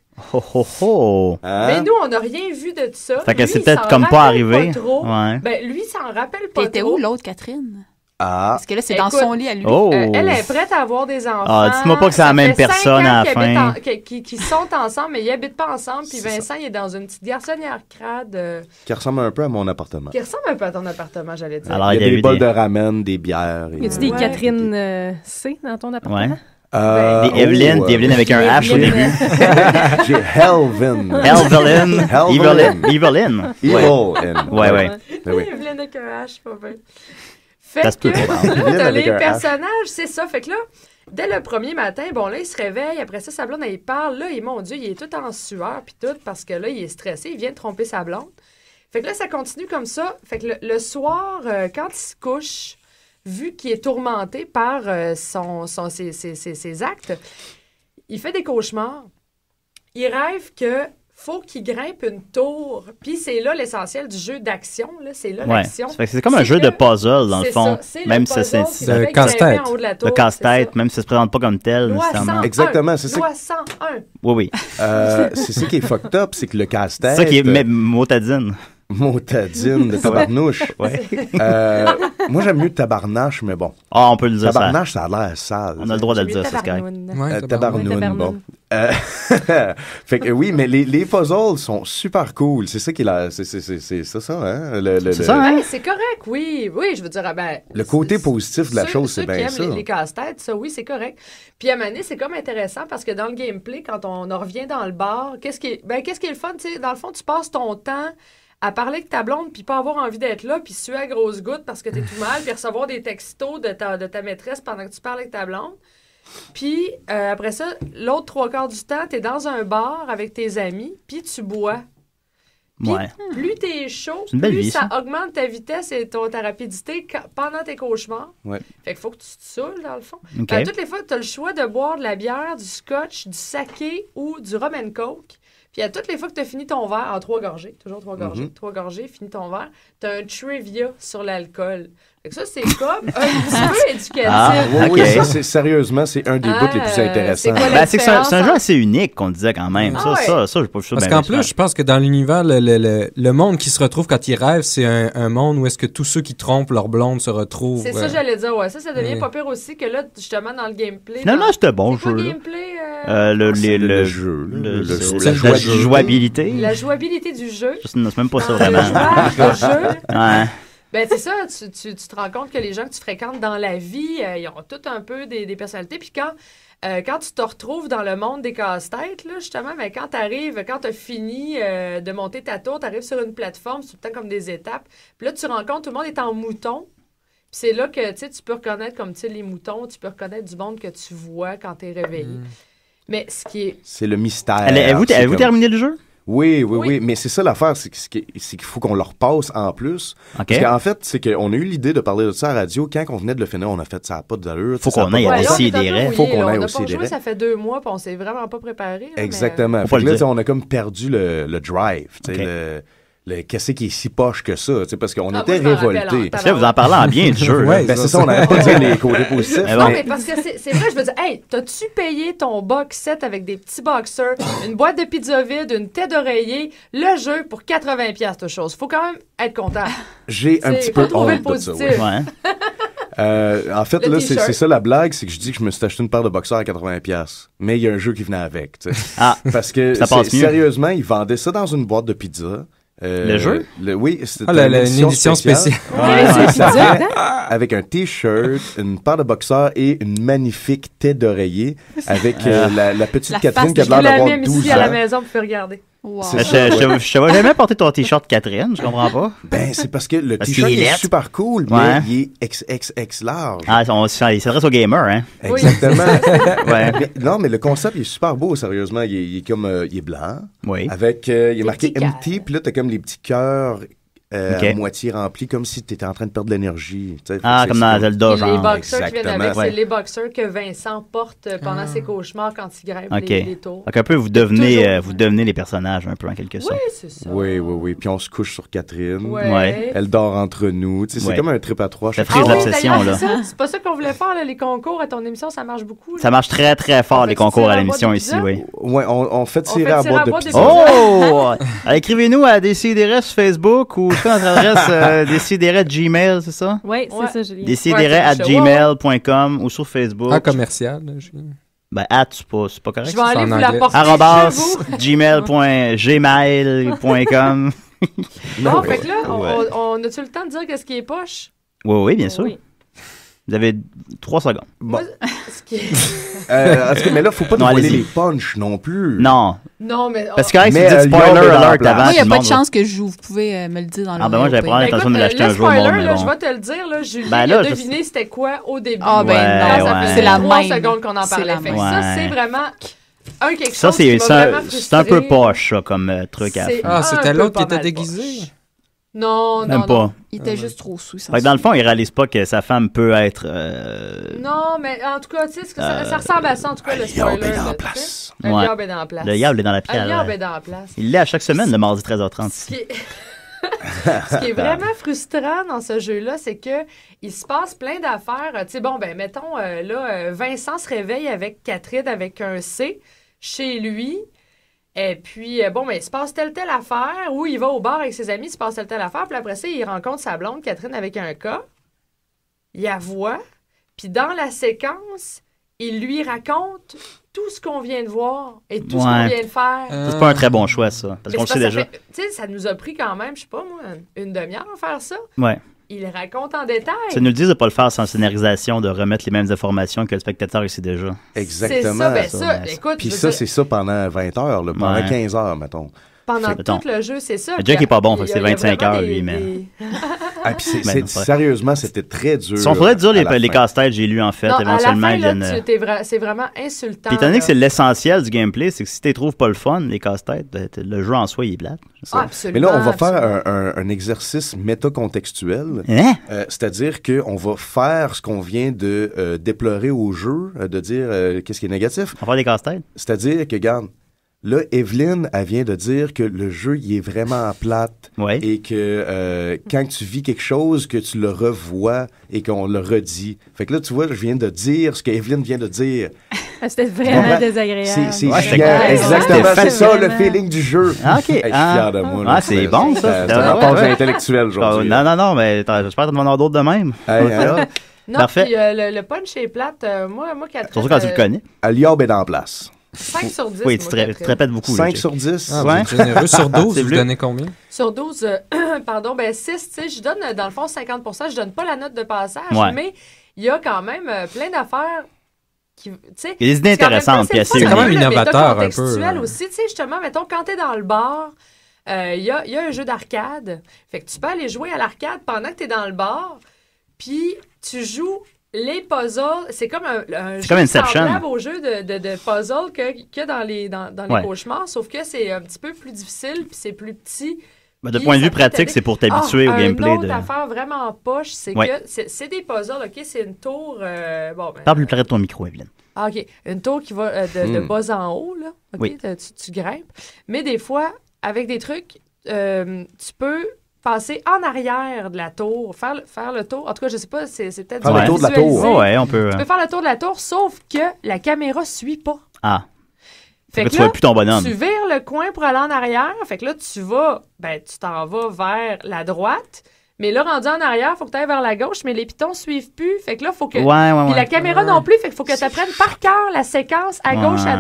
Mais nous, on n'a rien vu de ça. Fait que c'est peut-être comme pas arrivé. Pas trop. Ouais. Ben, lui, il s'en rappelle pas trop. T'étais où, l'autre Catherine? Parce que là, c'est dans son lit à lui. Elle est prête à avoir des enfants. Dis-moi pas que c'est la même personne à la fin. Qui sont ensemble, mais ils habitent pas ensemble. Puis Vincent, il est dans une petite garçonnière crade. Qui ressemble un peu à mon appartement. Qui ressemble un peu à ton appartement, j'allais dire. Alors, il y a des bols de ramen, des bières. Y a-tu des Catherine C dans ton appartement? Ouais. Des Evelyn avec un H au début. J'ai Helvin. Evelyn. Ouais. Evelyn avec un H, pas bien. Fait que t'as les personnages, c'est ça. Fait que là, dès le premier matin, bon là, il se réveille. Après ça, sa blonde, elle parle. Là, mon Dieu, il est tout en sueur puis tout parce que là, il est stressé. Il vient de tromper sa blonde. Fait que là, ça continue comme ça. Fait que le soir, quand il se couche, vu qu'il est tourmenté par ses actes, il fait des cauchemars. Il rêve que faut qu'il grimpe une tour. Puis c'est là l'essentiel du jeu d'action. Là. C'est là l'action. C'est comme un jeu de puzzle, dans le fond. Même si c'est le casse-tête. Le casse-tête, même si ça se présente pas comme tel. Nécessairement. Exactement, c'est ça. Loi 101. Oui. C'est ça qui est fucked up, c'est que le casse-tête... C'est ça qui est motadine. Motadine de tabarnouche. Moi, j'aime mieux tabarnache, mais bon. Ah, on peut le dire. Tabarnache, ça a l'air sale. On a le droit de le dire, c'est correct. Tabarnoune, bon. Fait que oui, mais les puzzles sont super cool. C'est ça qui est là. C'est ça, hein? C'est ça, hein? C'est correct, oui. Oui, je veux dire, le côté positif de la chose, c'est bien ça. Les casse-têtes, ça, oui, c'est correct. Puis à un moment donné, c'est comme intéressant parce que dans le gameplay, quand on en revient dans le bar, qu'est-ce qui est le fun? Tu sais, dans le fond, tu passes ton temps à parler avec ta blonde, puis pas avoir envie d'être là, puis suer à grosses gouttes parce que t'es tout mal, puis recevoir des textos de ta maîtresse pendant que tu parles avec ta blonde. Puis, après ça, l'autre 3/4 du temps, t'es dans un bar avec tes amis, puis tu bois. Puis, plus t'es chaud, plus ça augmente ta vitesse et ta rapidité pendant tes cauchemars. Fait qu'il faut que tu te saoules, dans le fond. Toutes les fois, t'as le choix de boire de la bière, du scotch, du saké ou du rum and coke. Puis à toutes les fois que tu as fini ton verre, en 3 gorgées, toujours 3 gorgées, 3 gorgées, fini ton verre, tu as un trivia sur l'alcool. Fait que ça, c'est comme un petit peu éducatif. Oui, ça, sérieusement, c'est un des bouts les plus intéressants. C'est un jeu assez unique qu'on disait quand même. Ça, je pas Parce qu'en plus, je pense que dans l'univers, le monde qui se retrouve quand il rêve, c'est un monde où est-ce que tous ceux qui trompent leur blonde se retrouvent. C'est ça, j'allais dire, ça devient pas pire aussi que là, justement, dans le gameplay. Finalement, c'était bon, jeu. Le gameplay? Le jeu. La jouabilité. La jouabilité du jeu. C'est même pas ça vraiment. Le jeu. Ouais. Ben c'est ça, tu te rends compte que les gens que tu fréquentes dans la vie, ils ont tout un peu des personnalités. Puis quand tu te retrouves dans le monde des casse-têtes, là, justement, ben, quand tu as fini de monter ta tour, tu arrives sur une plateforme, c'est tout le temps comme des étapes. Puis là, tu rencontres, tout le monde est en mouton. Puis c'est là que tu peux reconnaître, comme les moutons, tu peux reconnaître du monde que tu vois quand tu es réveillé. Mais ce qui est... C'est le mystère. Avez-vous terminé le jeu? Oui, mais c'est ça l'affaire, c'est qu'il faut qu'on leur passe en plus. Okay. Parce qu'en fait, c'est qu'on a eu l'idée de parler de ça à la radio. Quand on venait de le finir, on a fait ça n'a pas d'allure. Faut qu'on aille à Décideret. Faut qu'on aille aussi. On a pas joué, ça fait 2 mois, puis on s'est vraiment pas préparé. Exactement. Fait que là, on a comme perdu le drive, qu'est-ce qui est si poche que ça, parce qu'on était révoltés. Parce que là, vous en parlez en bien du jeu. C'est ça, on n'avait pas dit les côtés positifs. Non, mais parce que c'est vrai, je veux dire, hey, t'as-tu payé ton box set avec des petits boxers, une boîte de pizza vide, une tête d'oreiller, le jeu pour 80$ de choses? Faut quand même être content. J'ai un petit peu honte de ça. En fait, là, c'est ça la blague, c'est que je dis que je me suis acheté une paire de boxers à 80$. Mais il y a un jeu qui venait avec. Parce que sérieusement, ils vendaient ça dans une boîte de pizza. Le jeu? Oui, c'était une édition spéciale. Avec un t-shirt, une paire de boxeurs et une magnifique tête d'oreiller avec la petite Catherine qui a l'air d'avoir 12 ans. Ici à la maison pour faire regarder. Wow. Je ne vais jamais porter ton t-shirt Catherine, je comprends pas. C'est parce que le t-shirt est super cool, mais il est XXX large. Il s'adresse aux gamers, hein? Exactement. Non, mais le concept il est super beau, sérieusement. Il est comme il est blanc. Oui. Avec il est marqué empty, puis là t'as comme les petits cœurs. À moitié rempli, comme si tu étais en train de perdre de l'énergie. Comme dans Zelda, genre. Les boxers qui viennent avec, c'est les boxers que Vincent porte pendant ses cauchemars quand il grimpe les tours. Donc un peu, vous devenez les personnages, un peu, en quelque sorte. Oui, c'est ça. Oui. Puis on se couche sur Catherine. Ouais. Elle dort entre nous. C'est comme un trip à 3. Ça frise l'obsession, là. C'est pas ça qu'on voulait faire, là, les concours à ton émission, ça marche beaucoup. Ça marche très, très fort, les concours à l'émission ici, oui. Oui, on fait tirer à boîte de pizza. Oh! Écrivez-nous à Décideret sur Facebook ou sur notre adresse Décideret@gmail, c'est ça? Oui, c'est ça, Julien. Décideret@gmail.com ou sur Facebook. Commercial, Julien. C'est pas correct. Je vais aller vous l'apporter @gmail.com. Bon, fait que là, on a-tu le temps de dire qu'est-ce qui est poche? Oui, bien sûr. Vous avez 3 secondes. Bon. Mais là, faut pas nous voler les punchs non plus. Non. Non, mais... Parce que si vous dites spoiler alert avant... Moi, il n'y a pas de chance que je joue. Vous pouvez me le dire dans le moi, j'avais prendre l'intention de l'acheter un jour. Le spoiler, là, je vais te le dire, là, Julien a deviné c'était quoi au début. Ça fait c'est la 3 secondes qu'on en parlait. Fait que ça, c'est vraiment... quelque chose qui m'a vraiment frustré. C'est un peu poche, ça, comme truc à faire. C'était l'autre qui était déguisé. Non. Il était juste trop sous. Dans le fond, il réalise pas que sa femme peut être... Non, mais en tout cas, tu sais, ça ressemble à ça, en tout cas, le spoiler. Le diable est dans la place. Le diable est dans la place. Le diable est dans la pierre. Le diable est dans la place. Il l'est à chaque semaine, le mardi 13h30. Ce qui est vraiment frustrant dans ce jeu-là, c'est que il se passe plein d'affaires. Tu sais, mettons, Vincent se réveille avec Catherine, avec un C, chez lui. Et puis, il se passe telle affaire, ou il va au bar avec ses amis, il se passe telle affaire, puis après ça, il rencontre sa blonde, Catherine, avec un cas. Il la voit, puis dans la séquence, il lui raconte tout ce qu'on vient de voir et tout ce qu'on vient de faire. C'est pas un très bon choix, ça, parce qu'on le sait déjà. Tu sais, ça nous a pris quand même, je sais pas moi, une demi-heure à faire ça. Ouais. Il raconte en détail. Ça nous le dit de pas le faire sans scénarisation, de remettre les mêmes informations que le spectateur ici déjà. Exactement. C'est ça, écoute. Puis c'est ça pendant 20 heures, là, pendant 15 heures, mettons. Pendant tout le jeu, c'est ça. Le jeu qui est pas bon, c'est 25 heures, lui, mais... Sérieusement, c'était très dur. Si on faudrait dire les casse-têtes, j'ai lu, en fait, éventuellement. À la fin, c'est vraiment insultant. Puis étant donné que c'est l'essentiel du gameplay, c'est que si tu trouves pas le fun, les casse-têtes, le jeu en soi, il est plate. Absolument. Mais là, on va faire un exercice métacontextuel. C'est-à-dire qu'on va faire ce qu'on vient de déplorer au jeu, de dire qu'est-ce qui est négatif. On va faire des casse-têtes. C'est-à-dire que, regarde, là, Evelyne, elle vient de dire que le jeu, il est vraiment plate. Et que quand tu vis quelque chose, que tu le revois et qu'on le redit. Fait que là, tu vois, je viens de dire ce que Evelyne vient de dire. C'était vraiment désagréable. C'est exactement. C'est ça, le feeling du jeu. OK. Je suis fier de moi. Ah, c'est bon, ça. C'est ma page intellectuelle aujourd'hui. Non, mais j'espère t'en avoir d'autres de même. Non, parfait. Puis le punch est plate. Moi, Catherine... Surtout quand tu le connais. Aliab est en place. 5 sur 10. Oui, tu te répètes beaucoup. 5 sur 10. Vous êtes généreux. Sur 12, vous donnez combien? Sur 12, 6, tu sais, je donne, dans le fond, 50%. Je donne pas la note de passage, mais il y a quand même plein d'affaires qui, tu sais... Il y a des idées intéressantes, puis c'est quand même innovateur un peu. Aussi, tu sais, justement, mettons, quand t'es dans le bar, il y a un jeu d'arcade. Fait que tu peux aller jouer à l'arcade pendant que t'es dans le bar, puis tu joues les puzzles, c'est comme un jeu Inception. Semblable au jeu de puzzle qu'il y a dans les cauchemars, sauf que c'est un petit peu plus difficile, puis c'est plus petit. De point de vue pratique, c'est pour t'habituer au gameplay. Une autre affaire vraiment poche, c'est que c'est des puzzles, OK? C'est une tour... Parle plus près de ton micro, Evelyne. Ah, OK. Une tour qui va de bas en haut, là. OK? Oui. Tu grimpes. Mais des fois, avec des trucs, tu peux passer en arrière de la tour, faire le tour. En tout cas, je sais pas, c'est peut-être... Faire le tour de la tour. On peut... Tu peux faire le tour de la tour, sauf que la caméra suit pas. Ah. Fait que tu vois plus ton bonhomme. Tu vires le coin pour aller en arrière. Fait que là, tu t'en vas vers la droite. Mais là, rendu en arrière, il faut que tu ailles vers la gauche, mais les pitons suivent plus. Fait que là, il faut que... Puis la caméra non plus, fait qu'il faut que tu apprennes par cœur la séquence à gauche, à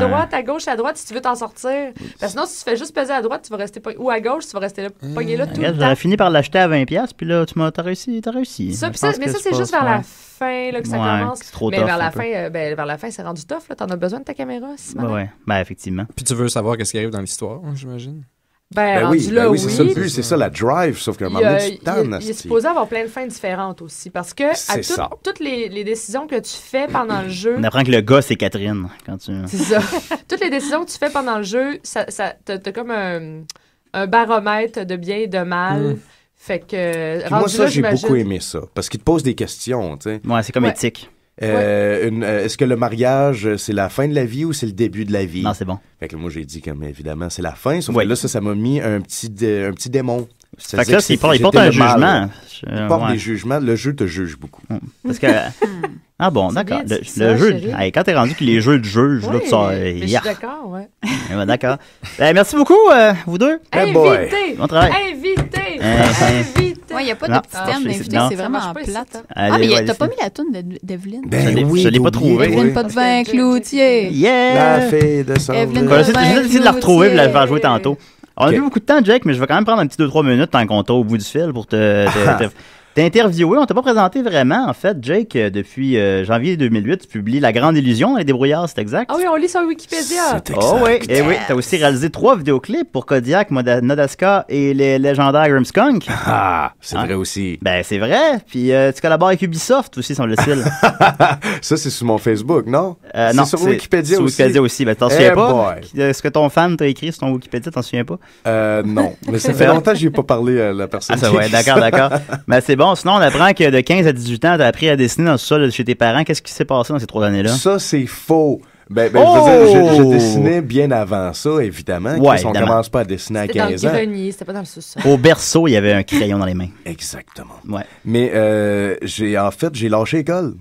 droite, si tu veux t'en sortir. Parce que sinon, si tu fais juste peser à droite, tu vas rester ou à gauche, tu vas rester là, pogné là tout le temps. J'aurais fini par l'acheter à 20$, puis là, t'as réussi. Mais ça, c'est juste vers la fin là, que ça commence. C'est trop mais tough, vers la fin, c'est rendu tough. T'en as besoin de ta caméra, Simon. Oui, effectivement. Puis tu veux savoir qu'est-ce qui arrive dans l'histoire, j'imagine? Oui, c'est ça le but, c'est ça la drive, sauf qu'à un moment donné, tu tannes. Il est supposé avoir plein de fins différentes aussi, parce que toutes les décisions que tu fais pendant le jeu... On apprend que le gars, c'est Catherine. C'est ça. Toutes les décisions que tu fais pendant le jeu, t'as comme un baromètre de bien et de mal. Fait que... Moi, ça, j'ai beaucoup aimé ça, parce qu'il te pose des questions, tu sais. Ouais, c'est comme éthique. Est-ce que le mariage, c'est la fin de la vie ou c'est le début de la vie? Non, c'est bon. Fait que moi, j'ai dit comme évidemment, c'est la fin. Sauf que là, ça m'a mis un petit démon. Fait que là, il porte un jugement. Il porte des jugements. Le jeu te juge beaucoup. Parce que... Ah bon, d'accord. Le jeu... quand t'es rendu que les jeux te jugent, là, tu sors... Je suis d'accord, ouais. D'accord. Merci beaucoup, vous deux. Invité! Bon travail. Invité! Il n'y a pas de petit terme d'invité, c'est vraiment plate. Mais t'as pas mis la toune d'Evelyne? Je l'ai pas trouvée. Evelyne Potvin Cloutier. Yeah! La fille de son... Evelyne Potvin Cloutier. J'ai essayé de la retrouver et de la faire jouer tantôt. On a plus beaucoup de temps, Jake, mais je vais quand même prendre un petit 2-3 minutes tant qu'on est au bout du fil pour t'interviewer. On t'a pas présenté vraiment, en fait, Jake, depuis janvier 2008, tu publies La Grande Illusion, Les Débrouillards, c'est exact? Ah oui, on lit sur Wikipédia. C'est exact. Oh oui, et oui, t'as aussi réalisé 3 vidéoclips pour Kodiak, Nodaska et les légendaires Grimmskunk. Ah, c'est vrai aussi. Ben, c'est vrai. Puis tu collabores avec Ubisoft aussi, semble-t-il. Ça, c'est sur mon Facebook, non? Non, c'est sur Wikipédia aussi. Sur Wikipédia aussi. Ben, t'en souviens pas? Est-ce que ton fan t'a écrit sur ton Wikipédia, t'en souviens pas? Non, mais ça fait longtemps que j'ai pas parlé à la personne. Ah, ça, ouais, d'accord. Mais c'est bon. Sinon, on apprend que de 15 à 18 ans, t'as appris à dessiner dans le sol chez tes parents. Qu'est-ce qui s'est passé dans ces 3 années-là? Ça, c'est faux. Je veux dire, je dessinais bien avant ça, évidemment. On commence pas à dessiner à 15 ans. C'était dans le grenier, c'était pas dans le sous-sol. Au berceau, il y avait un crayon dans les mains. Exactement. Ouais. Mais j'ai lâché l'école.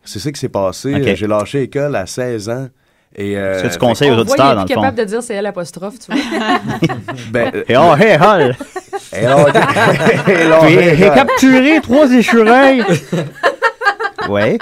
C'est ça qui s'est passé. Okay. J'ai lâché l'école à 16 ans. Ce que tu conseilles aux auditeurs, dans le fond. Il est capable de dire c'est l'apostrophe, tu vois. J'ai capturé 3 échureuils. Ouais.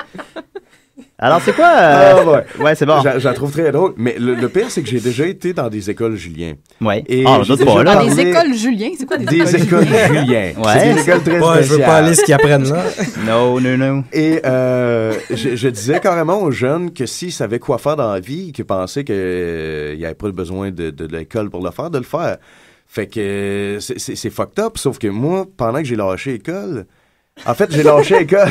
Alors, c'est quoi? Ouais, c'est bon. Je la trouve très drôle. Mais le pire, c'est que j'ai déjà été dans des écoles Julien. Ouais. Des écoles Julien? C'est quoi des écoles Julien? Ouais. C'est des écoles très spéciales. Je veux pas aller ce qu'ils apprennent là. Non. Et je disais carrément aux jeunes que s'ils savaient quoi faire dans la vie, qu'ils pensaient qu'il n'y avait pas besoin de l'école pour le faire, de le faire. Fait que c'est fucked up. Sauf que moi, pendant que j'ai lâché l'école... En fait, j'ai lâché l'école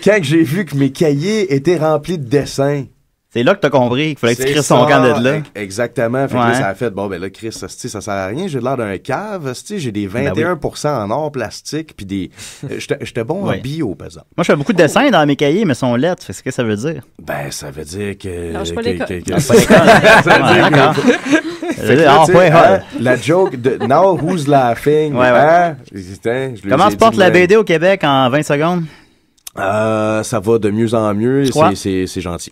quand j'ai vu que mes cahiers étaient remplis de dessins. C'est là que t'as compris qu'il fallait que tu crisses ton camp de là. Exactement. Fait que là, ça a fait, Chris, ça sert à rien. J'ai l'air d'un cave. J'ai des 21% en or plastique. Puis j'étais bon en bio, par exemple. Moi, je fais beaucoup de dessins dans mes cahiers, mais sont lettres. Qu'est-ce que ça veut dire? Ben, ça veut dire que... Lâche pas l'école. La joke de Now Who's Laughing? Comment se porte la BD au Québec en 20 secondes? Ça va de mieux en mieux. C'est gentil.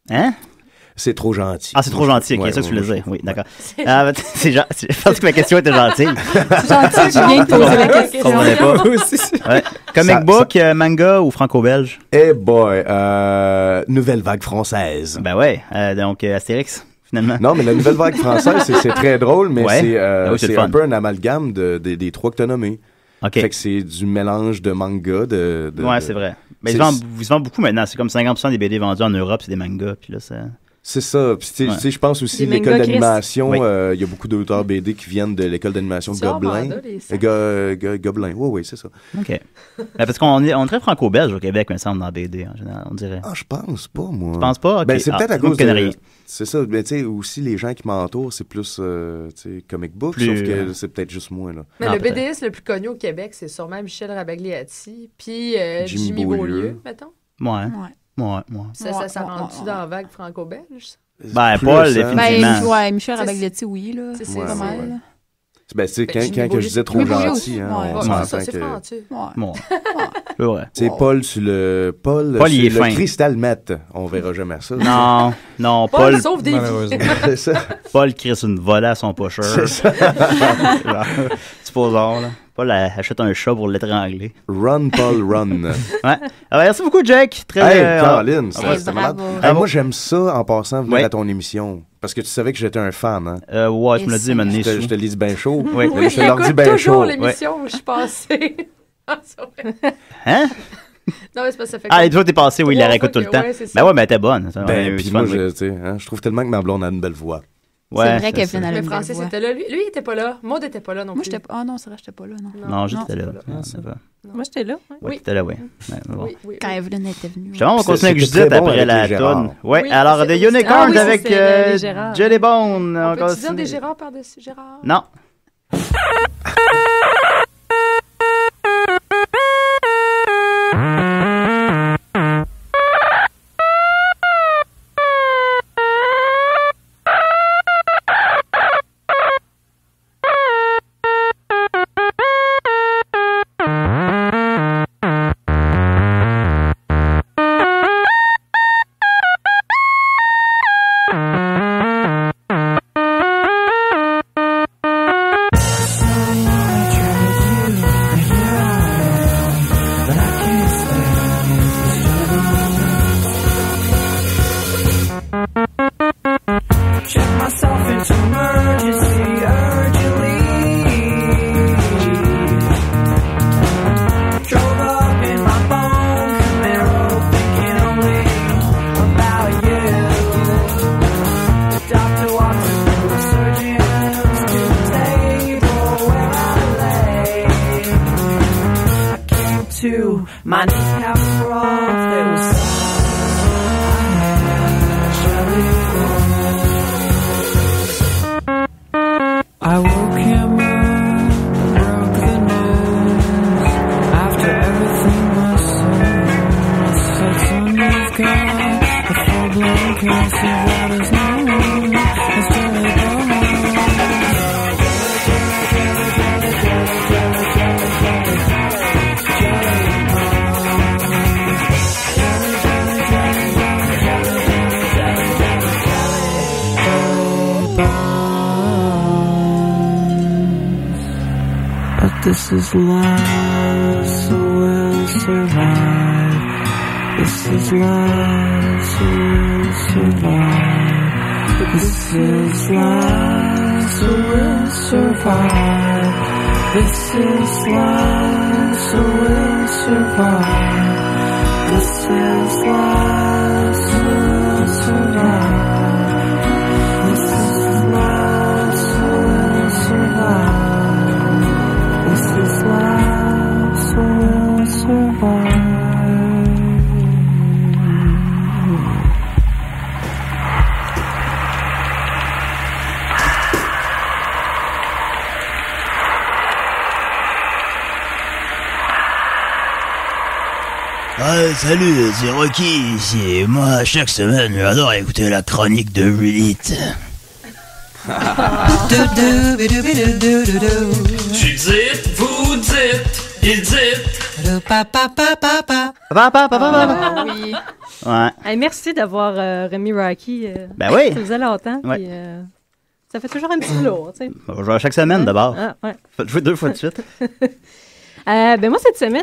Hein? C'est trop gentil. Ah, c'est trop gentil, ok, c'est ça que tu voulais dire. Oui, d'accord. Je pense que ma question était gentille. C'est gentil, je viens de poser la question. Pas. Comic book, manga ou franco-belge? Eh boy, nouvelle vague française. Ben ouais, donc Astérix. Finalement. Non, mais la nouvelle vague française, c'est très drôle, mais c'est un peu un amalgame des 3 que tu as nommés. Okay. Fait que c'est du mélange de manga, ouais, c'est vrai. Mais ils se vendent beaucoup maintenant. C'est comme 50% des BD vendus en Europe, c'est des mangas. Puis là, C'est ça. Puis, tu sais, je pense aussi Des l'école mangas d'animation. Oui. Il y a beaucoup d'auteurs BD qui viennent de l'école d'animation C'est Gobelin. Armada, les sacs. Gobelin. Oui, c'est ça. OK. Parce qu'on est très franco-belge au Québec, me semble, dans BD, en général, on dirait. Ah, je pense pas, moi. Tu penses pas? Okay. Ben, c'est peut-être à cause de... rien. C'est ça. Mais tu sais, aussi, les gens qui m'entourent, c'est plus, tu sais, comic book, Plus, sauf que c'est peut-être juste moi, là. Mais Non, le peut-être. BDiste le plus connu au Québec, c'est sûrement Michel Rabagliati, puis Jimmy Beaulieu. Beaulieu, mettons. Ouais. Ça rentre-tu dans la vague franco-belge? Ben, Plus, Paul, hein. effectivement. Ouais, Michel Rabagliati, oui, là. C'est Ouais, pas mal. ouais. Ben, tu sais, Jimmy quand que je Beaulieu, disais trop Jimmy Beaulieu gentil, aussi, hein, ouais. on Ouais, s'entend c'est ça, c'est que... franc-tu. Bon. C'est vrai. Tu sais, Paul, sur le... Paul, Paul, il est sur le fin. Crystal Meth, on verra jamais ça. Non, Paul Paul, sauve des vies. Malheureusement. C'est ça. Paul crisse une volée à son pocheur. C'est ça. Supposons, là. Paul achète un chat pour l'étrangler. Run, Paul, run. Ouais. Merci beaucoup, Jack. Très Hey, Caroline, Hey, c'était malade. bravo. Hey, moi, j'aime ça, en passant, venir Ouais. à ton émission. Parce que tu savais que j'étais un fan, hein. Ouais, tu me l'as dit, maintenant. Je te l'ai dit bien chaud. Oui. Mais je te leur dis bien toujours chaud. l'émission où je suis passée. Ah, c'est vrai. Hein? Non, mais c'est parce que ça fait Ah, et comme toi, t'es passé où il la 3 réécoute tout fois le temps. que- ouais, c'est ça. Ben ouais, mais elle était bonne. Ça, on a Ben, eu puis du moi, fun, oui. tu sais, hein, je trouve tellement que ma blonde a une belle voix. Ouais, C'est vrai c'est qu'elle ça. vient Mais une belle Francis voix. était là. Lui, il était pas là. Maud était pas là non Moi, plus. j'étais pas. Ah non, c'est vrai, j'étais pas là, non. Non, j'étais là. Non, Ah, ça va. Moi, j'étais là. ouais. Oui, t'étais là, oui. Ouais, bon. Oui, oui. Quand Evelyn était venue. Justement, on va C'était continuer avec très Judith bon après avec la les Gérard. toune. Ouais, Oui, alors, c'est- The Unicorns Ah oui, avec c'est les Gérard. Jelly Bone. On va peut-tu dire continuer. des Gérard par-dessus Gérard? Non. My knees have rough, there was I woke him up, broke the news. After everything was said, I said, son, you've got a full-blown case of what is known as Jelly Bone. But this is life, so we'll survive. This is life, so we'll survive. This is life, so we'll survive. This is life, so we'll survive. This is life, so we'll survive. This is life, so we'll survive. This is life, so we'll survive. Ah, salut, c'est Rocky ici. Moi, chaque semaine, j'adore écouter la chronique de Judith. Judith, vous dites, il dit. Oui. Ouais. Hey, merci d'avoir remis Rocky. Ben oui. Ça faisait longtemps. Ouais. Puis, ça fait toujours un petit lourd, tu sais. On va jouer chaque semaine d'abord. Ah, ouais. Faut jouer 2 fois de suite. Ben moi, cette semaine,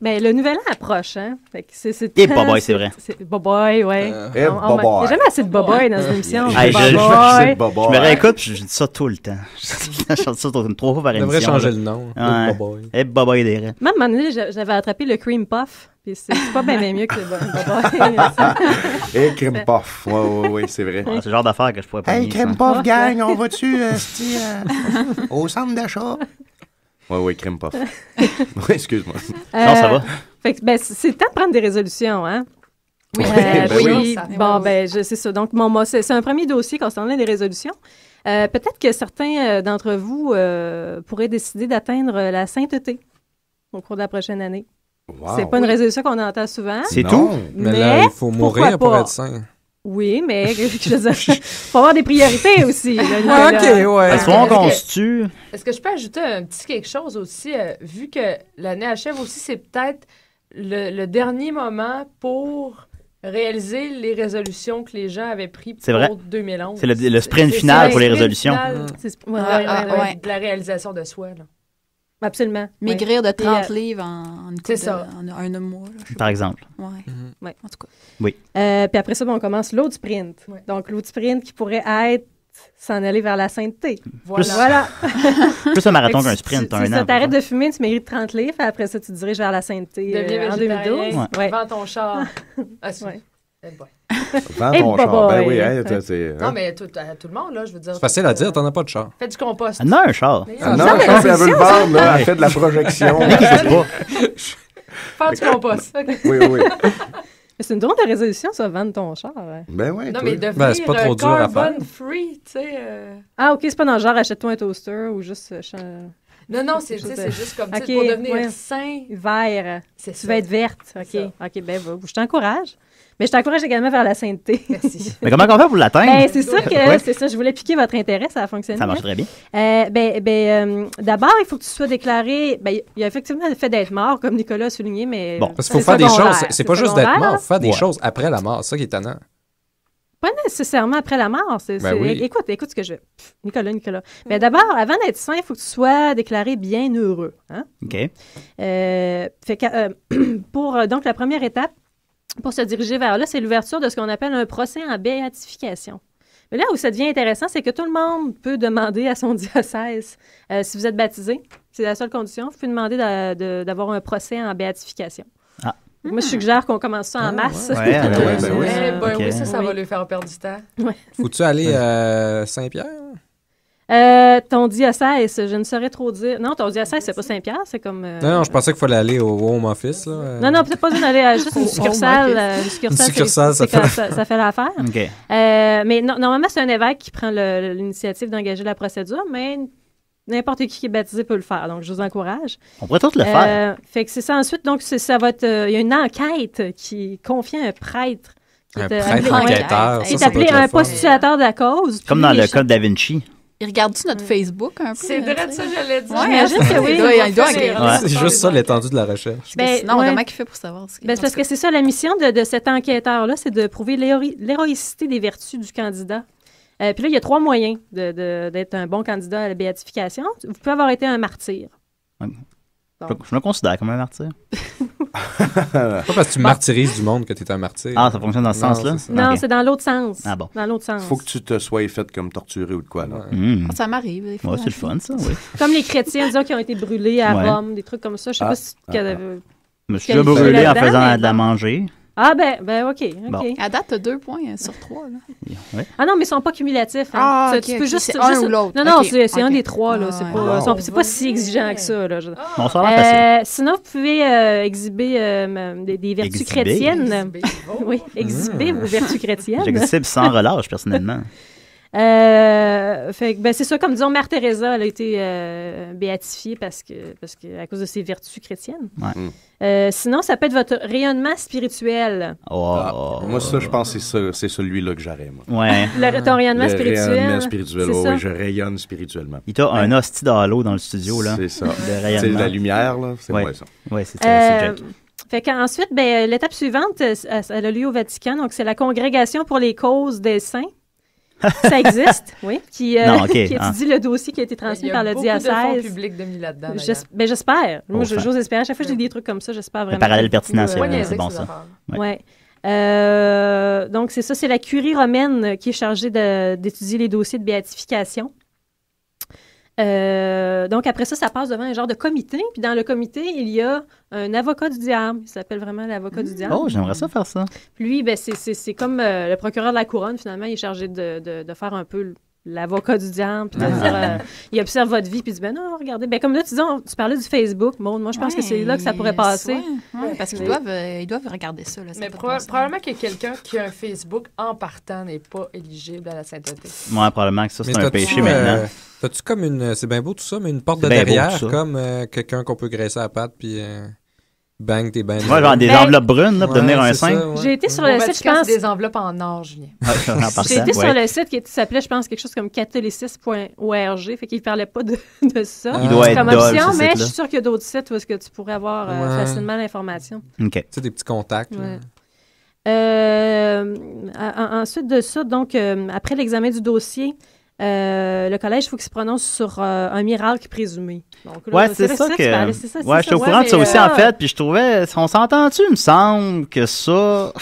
ben, le nouvel an approche. Hein? Fait que Et boboy, c'est vrai. Boboy, oui. Et boboy. Il n'y a jamais assez de boboy dans une émission. Je me réécoute puis je dis ça tout le temps. Je chante ça 3 fois par émission. On devrait changer le nom. Et boboy des rêves. Même à un moment donné, j'avais attrapé le cream puff. Puis c'est pas bien mieux que le boboy. Et cream puff. Oui, c'est vrai. C'est le genre d'affaire que je pourrais pas. Hey, cream puff, gang, on va-tu au centre d'achat? Oui, cream puff. Oui, excuse-moi. Non, ça va. Fait que, ben, c'est le temps de prendre des résolutions, hein? Oui, oui. Bon, ben, c'est ça. Donc, c'est un premier dossier concernant les résolutions. Peut-être que certains d'entre vous pourraient décider d'atteindre la sainteté au cours de la prochaine année. Wow. C'est pas une résolution qu'on entend souvent. C'est tout. Mais là, il faut mourir pour être saint. Oui, mais je veux dire, faut avoir des priorités aussi. OK, ouais. Est-ce qu'on se tue? Est-ce que je peux ajouter un petit quelque chose aussi, vu que l'année achève aussi, c'est peut-être le dernier moment pour réaliser les résolutions que les gens avaient prises pour 2011. C'est le sprint final pour les résolutions. De la réalisation de soi, là. Absolument. Maigrir de 30 livres en un mois. Par exemple. Oui. En tout cas. Oui. Puis après ça, on commence l'autre sprint. Ouais. Donc, l'autre sprint qui pourrait être s'en aller vers la sainteté. Voilà. Plus un marathon qu'un sprint, un an. Tu t'arrêtes de fumer, tu mérites 30 livres, et après ça, tu te diriges vers la sainteté en 2012. Vends ton char. Vends ton char. Ben oui, non, mais tout le monde, là, je veux dire. C'est facile à dire, t'en as pas de char. Fais du compost. Non, un char. Non, elle veut le vendre, là, elle fait de la projection. Faire du compost. Oui. Mais c'est une drôle de résolution, ça, vendre ton char. Ben oui. Non, mais devenir c'est pas trop dur à faire. Carbon free, tu sais. Ah, OK, c'est pas dans le genre achète-toi un toaster ou juste... Non, c'est juste comme pour devenir sain. Vert. Tu vas être verte. OK, ben je t'encourage. Mais je t'encourage également vers la sainteté. Merci. Mais comment on fait pour l'atteindre? Ben, c'est sûr que c'est ça. Je voulais piquer votre intérêt, ça a fonctionné. Ça marche très bien. D'abord, il faut que tu sois déclaré. Ben, il y a effectivement le fait d'être mort, comme Nicolas a souligné, mais. Bon, parce qu'il faut faire des choses. C'est pas juste d'être mort, il faut faire des choses après la mort. C'est ça qui est étonnant. Pas nécessairement après la mort. Oui. Écoute ce que je veux. Nicolas. Mais d'abord, avant d'être sain, il faut que tu sois déclaré bien heureux. Hein? OK. Pour donc la première étape, pour se diriger vers là, c'est l'ouverture de ce qu'on appelle un procès en béatification. Mais là où ça devient intéressant, c'est que tout le monde peut demander à son diocèse, si vous êtes baptisé, c'est la seule condition, vous pouvez demander d'avoir un procès en béatification. Ah. Moi, je suggère qu'on commence ça en masse. Oui, ça va lui faire perdre du temps. Ouais. Faut-tu aller à Saint-Pierre? Ton diocèse, je ne saurais trop dire. Non, ton diocèse, c'est pas Saint-Pierre, c'est comme... Non, je pensais qu'il fallait aller au Home Office. Là. Non, peut-être pas besoin d'aller à juste une succursale. Une succursale, ça fait l'affaire. Okay. Mais normalement, c'est un évêque qui prend l'initiative d'engager la procédure, mais n'importe qui est baptisé peut le faire. Donc, je vous encourage. On pourrait tous le faire. Fait que c'est ça. Ensuite, donc, ça va être... Il y a une enquête qui confie à un prêtre. Un prêtre enquêteur. C'est appelé un postulateur de la cause. Comme dans le code Da Vinci. Il regarde-tu notre Facebook un peu? C'est vrai de ça, j'allais dire. J'imagine que oui. Il doit regarder. C'est juste ça, l'étendue de la recherche. Sinon, comment il fait pour savoir ce qu'il c'est parce que c'est ça, la mission de cet enquêteur-là, c'est de prouver l'héroïcité des vertus du candidat. Puis là, il y a 3 moyens d'être un bon candidat à la béatification. Vous pouvez avoir été un martyr. Je me considère comme un martyr. Pas parce que tu martyrises du monde que tu es un martyr. Ah, ça fonctionne dans ce sens-là? Non, c'est dans l'autre sens. Ah bon. Dans l'autre sens. Faut que tu te sois fait comme torturé ou de quoi, là. Ça m'arrive, des fois. Ouais, c'est le fun, ça, oui. Comme les chrétiens, disons, qui ont été brûlés à Rome, des trucs comme ça. Je sais pas si tu je me suis déjà brûlé en faisant de la manger. Ah, ben, OK. Bon. À date, tu as 2 points sur 3, là. Ouais. Ah non, mais ils sont pas cumulatifs. Hein. Ah, tu peux juste... c'est un ou l'autre. Non, c'est un des 3, là. C'est pas si exigeant que ça, là. Bon, ça a l'air facile. Sinon, vous pouvez exhiber des vertus chrétiennes. Oui, exhiber vos vertus chrétiennes. J'exhibe sans relâche, personnellement. C'est ça, comme disons, Mère Teresa, elle a été béatifiée parce que à cause de ses vertus chrétiennes. Ouais. Sinon, ça peut être votre rayonnement spirituel. Moi, ça, je pense que c'est celui-là que j'aurais, moi. Ouais. Ton rayonnement spirituel. Rayonnement spirituel, oui, je rayonne spirituellement. Il t'a un hostie d'halo dans le studio, là. C'est ça. C'est la lumière, là. C'est moi, ça. Oui, c'est Jack. Fait qu'ensuite, l'étape suivante, elle a lieu au Vatican. Donc, c'est la Congrégation pour les causes des saints. Ça existe, oui. Qui Non, ok, qui étudie le dossier qui a été transmis par le diocèse. Il y a beaucoup de fonds publics de mis là-dedans. J'espère. Moi, Enfin. j'ose espérer. À chaque fois que j'ai des trucs comme ça, j'espère vraiment. Le parallèle pertinent, c'est Ouais, bon ça. Ouais. Donc, c'est ça, c'est la curie romaine qui est chargée d'étudier les dossiers de béatification. Donc, après ça passe devant un genre de comité. Puis dans le comité, il y a un avocat du diable. Il s'appelle vraiment l'avocat du diable. Oh, j'aimerais ça faire ça. Puis lui, ben, c'est comme le procureur de la couronne, finalement. Il est chargé de faire un peu l'avocat du diable. Puis de dire, il observe votre vie. Puis il dit, ben non, regardez. Ben, comme là, tu parlais du Facebook. Bon, moi, je pense que c'est là que ça pourrait passer. Parce qu'ils doivent regarder ça. Là, mais probablement que quelqu'un qui a un Facebook en partant n'est pas éligible à la sainteté. Ouais, probablement que ça, c'est un péché maintenant. T'as-tu comme une... C'est bien beau tout ça, mais une porte de bien beau, derrière, tout ça. comme quelqu'un qu'on peut graisser à la patte, puis bang, t'es ben... Ouais, genre des enveloppes brunes, là, pour devenir un saint. J'ai été sur le site, je pense... des enveloppes en or, Julien. J'ai été sur le site qui s'appelait, je pense, quelque chose comme catholicisme.org, fait qu'il ne parlait pas de ça. Il doit être comme dole, option, ce mais site-là. je suis sûre qu'il y a d'autres sites où est-ce que tu pourrais avoir facilement l'information. OK. Tu sais, des petits contacts. Ouais. Ensuite de ça, donc, après l'examen du dossier, le collège, il faut qu'il se prononce sur un miracle présumé. Donc, là, Ouais, c'est ça que... Ouais, je suis au courant de ça aussi, en fait, puis je trouvais... On s'entend-tu, il me semble, que ça...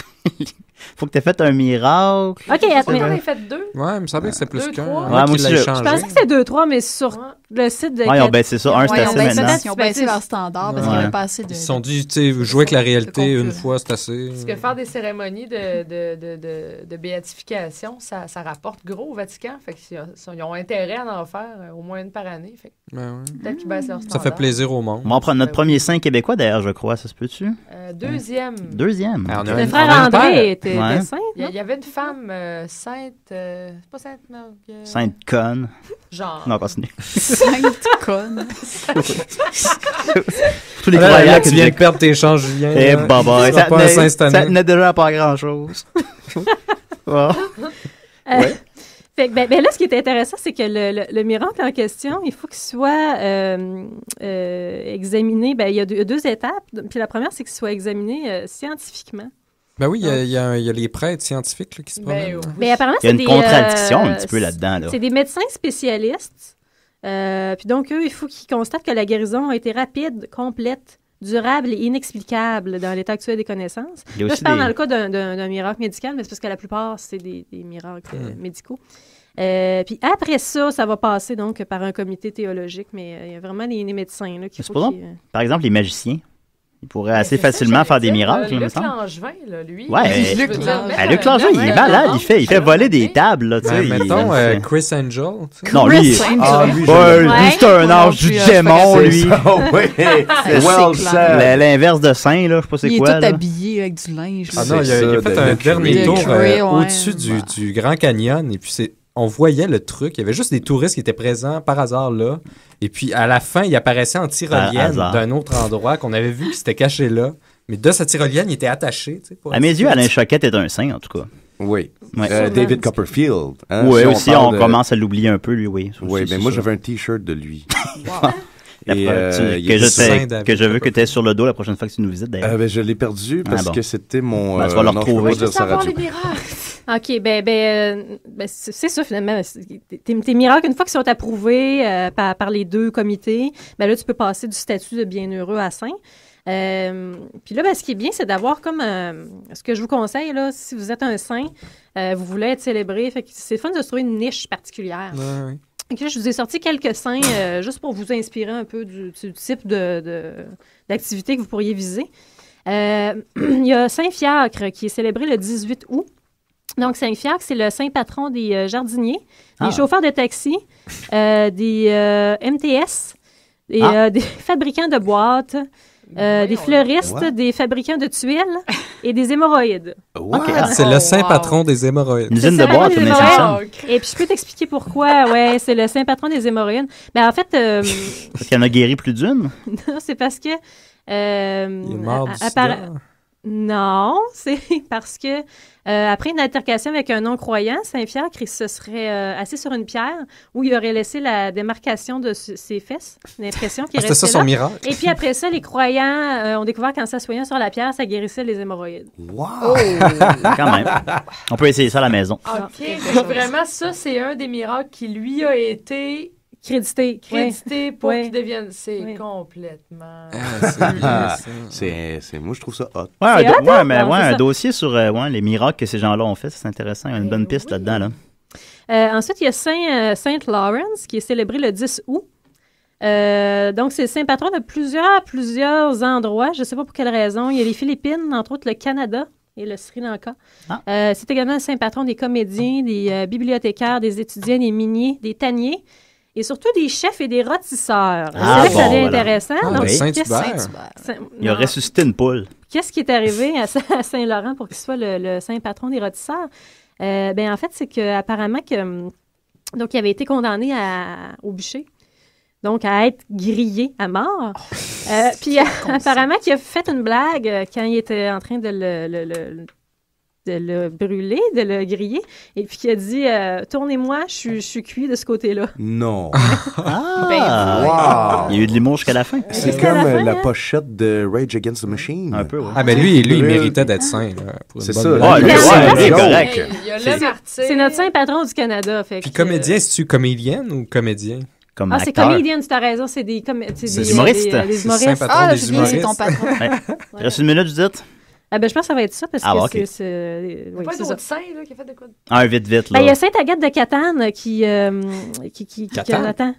Faut que tu aies fait un miracle. OK, on en a fait 2. Ouais, il me semblait que c'était plus qu'un. Ouais, moi aussi, je pensais que c'était 2-3, mais sur le site de... Ouais, ils ont baissé ça. Un, c'est assez maintenant. Ils ont baissé leur standard parce qu'il n'y avait pas assez de... Ils se sont dit, tu sais, jouer avec la réalité une fois, c'est assez. Parce que faire des cérémonies de béatification, ça rapporte gros au Vatican. Fait qu'ils ont intérêt à en faire au moins une par année. Fait peut-être qu'ils baissent leur standard. Ça fait plaisir au monde. On va en prendre notre premier saint québécois, d'ailleurs, je crois. Ça se peut-tu? Deuxième. Deuxième. Le frère André était saint. Il y avait une femme sainte... c'est pas sainte, non. Sainte conne. Genre. Non, continue. Sainte conne. Tous les là, croyants tu viens de perdre tes chances, Julien. Eh, baba, ça tenait déjà à pas grand-chose. Fait que, ben là, ce qui est intéressant, c'est que le miracle en question, il faut qu'il soit examiné. Ben, il y a deux étapes. Puis la première, c'est qu'il soit examiné scientifiquement. Ben oui, il y a les prêtres scientifiques là, qui se promènent. Mais apparemment, il y a une contradiction un petit peu là-dedans. Là. C'est des médecins spécialistes. Puis donc, eux, il faut qu'ils constatent que la guérison a été rapide, complète, durable et inexplicable dans l'état actuel des connaissances. Là, je parle dans le cas d'un miracle médical, mais c'est parce que la plupart, c'est des miracles médicaux. Puis après ça, ça va passer donc par un comité théologique, mais il y a vraiment les médecins là, qu'il faut par exemple, les magiciens. Ils pourraient assez facilement faire des miracles, il me Luc semble. Langevin, là, lui. Ouais, Luc Langevin, il est malade. Il fait voler des tables. Là, mettons Chris Angel. Non, lui, lui c'est un ange du démon, lui. L'inverse de saint, là, je sais pas c'est quoi. Il est tout habillé avec du linge. Ah non, il a fait un dernier tour au-dessus du Grand Canyon, et puis on voyait le truc. Il y avait juste des touristes qui étaient présents par hasard là. Et puis, à la fin, il apparaissait en tyrolienne d'un autre endroit qu'on avait vu qui s'était caché là. Mais de sa tyrolienne, il était attaché. À mes yeux, Alain Choquette est un saint, en tout cas. Oui. David Copperfield. Hein, oui, aussi, on commence à l'oublier un peu, lui, oui. Oui, mais moi, j'avais un T-shirt de lui. Que je veux que tu aies sur le dos la prochaine fois que tu nous visites, d'ailleurs. Je l'ai perdu parce que c'était mon... tu vas le retrouver. OK, c'est ça, finalement. Tes miracles, une fois qu'ils sont approuvés par les deux comités, ben là, tu peux passer du statut de bienheureux à saint. Puis là, ce qui est bien, c'est d'avoir comme... ce que je vous conseille, là, si vous êtes un saint, vous voulez être célébré, fait que c'est fun de se trouver une niche particulière. Ouais. Okay, je vous ai sorti quelques saints juste pour vous inspirer un peu du type d'activité que vous pourriez viser. Il y a Saint-Fiacre qui est célébré le 18 août. Donc, Saint-Fiacre, c'est le saint patron des jardiniers, des chauffeurs de taxi, des MTS, des fabricants de boîtes, des fleuristes, des fabricants de tuiles et des hémorroïdes. C'est le saint patron des hémorroïdes. Une usine de boîtes, Et puis, je peux t'expliquer pourquoi. Ouais, c'est le saint patron des hémorroïdes. Mais en fait... parce qu'il en a guéri plus d'une? Non, c'est parce que... il est mort du sida. Non, c'est parce que après une altercation avec un non-croyant, Saint-Pierre se serait assis sur une pierre où il aurait laissé la démarcation de ses fesses, l'impression qu'il restait c'était ça son là. miracle. Et puis après ça, les croyants ont découvert qu'en s'assoyant sur la pierre, ça guérissait les hémorroïdes. Wow! Quand même. On peut essayer ça à la maison. OK, mais vraiment, ça, c'est un des miracles qui lui a été crédité pour oui. qu'il devienne. C'est complètement. Moi, je trouve ça hot. Un dossier sur les miracles que ces gens-là ont fait, c'est intéressant. Il y a une bonne piste là-dedans. Là. Ensuite, il y a Saint Lawrence qui est célébré le 10 août. Donc, c'est le saint patron de plusieurs endroits. Je ne sais pas pour quelle raison. Il y a les Philippines, entre autres le Canada et le Sri Lanka. C'est également le saint patron des comédiens, des bibliothécaires, des étudiants, des miniers, des tanniers. Et surtout des chefs et des rôtisseurs. C'est là que ça devient intéressant. Donc, Saint-Hubert. Il a ressuscité une poule. Qu'est-ce qui est arrivé à Saint-Laurent pour qu'il soit le saint patron des rôtisseurs? En fait, c'est qu'apparemment donc il avait été condamné au bûcher. Donc, à être grillé à mort. Puis, apparemment qu'il a fait une blague quand il était en train de le brûler, de le griller, et puis qui a dit « Tournez-moi, je suis cuit de ce côté-là. » Non. Wow. Il y a eu de l'humour jusqu'à la fin. C'est comme la pochette de Rage Against the Machine. Un peu, oui. Ah, mais lui, il méritait d'être saint. C'est ça. Lui, c'est correct. C'est notre saint patron du Canada. Puis comédien, c'est-tu comédienne ou comédien? C'est comédien, tu as raison, c'est des humoristes. Des humoristes. C'est ton patron. Il reste une minute, Judith? Je pense que ça va être ça, parce que c'est... Il n'y a pas d'autre saint qui a fait de quoi? Vite, là. Il y a Sainte-Agathe de Catane qui Catane?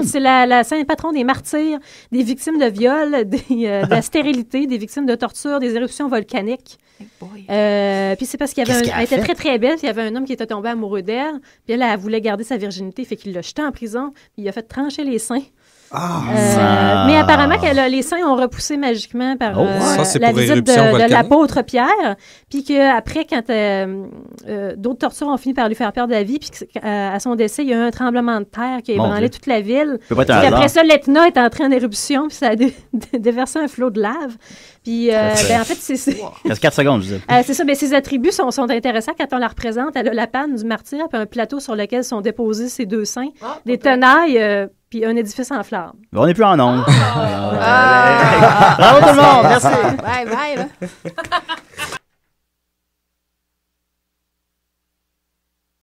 C'est la sainte patron des martyrs, des victimes de viol, de la stérilité, des victimes de torture, des éruptions volcaniques. Puis c'est parce qu'elle était très, très belle, puis il y avait un homme qui était tombé amoureux d'elle, puis elle voulait garder sa virginité, fait qu'il l'a jetée en prison, puis il a fait trancher les seins. Mais apparemment que les saints ont repoussé magiquement par la visite de l'apôtre Pierre, puis qu'après, quand d'autres tortures ont fini par lui faire perdre la vie, puis qu'à son décès, il y a eu un tremblement de terre qui a ébranlé toute la ville. Puis après ça, l'Etna est entré en éruption, puis ça a déversé un flot de lave. Puis, en fait, c'est... Il reste 4 secondes, je dis. C'est ça, mais ses attributs sont intéressants quand on la représente. Elle a la panne du martyr, puis un plateau sur lequel sont déposés ses deux seins, des tenailles... puis un édifice en flammes. On n'est plus en ondes. Bravo tout le monde, merci. Bye.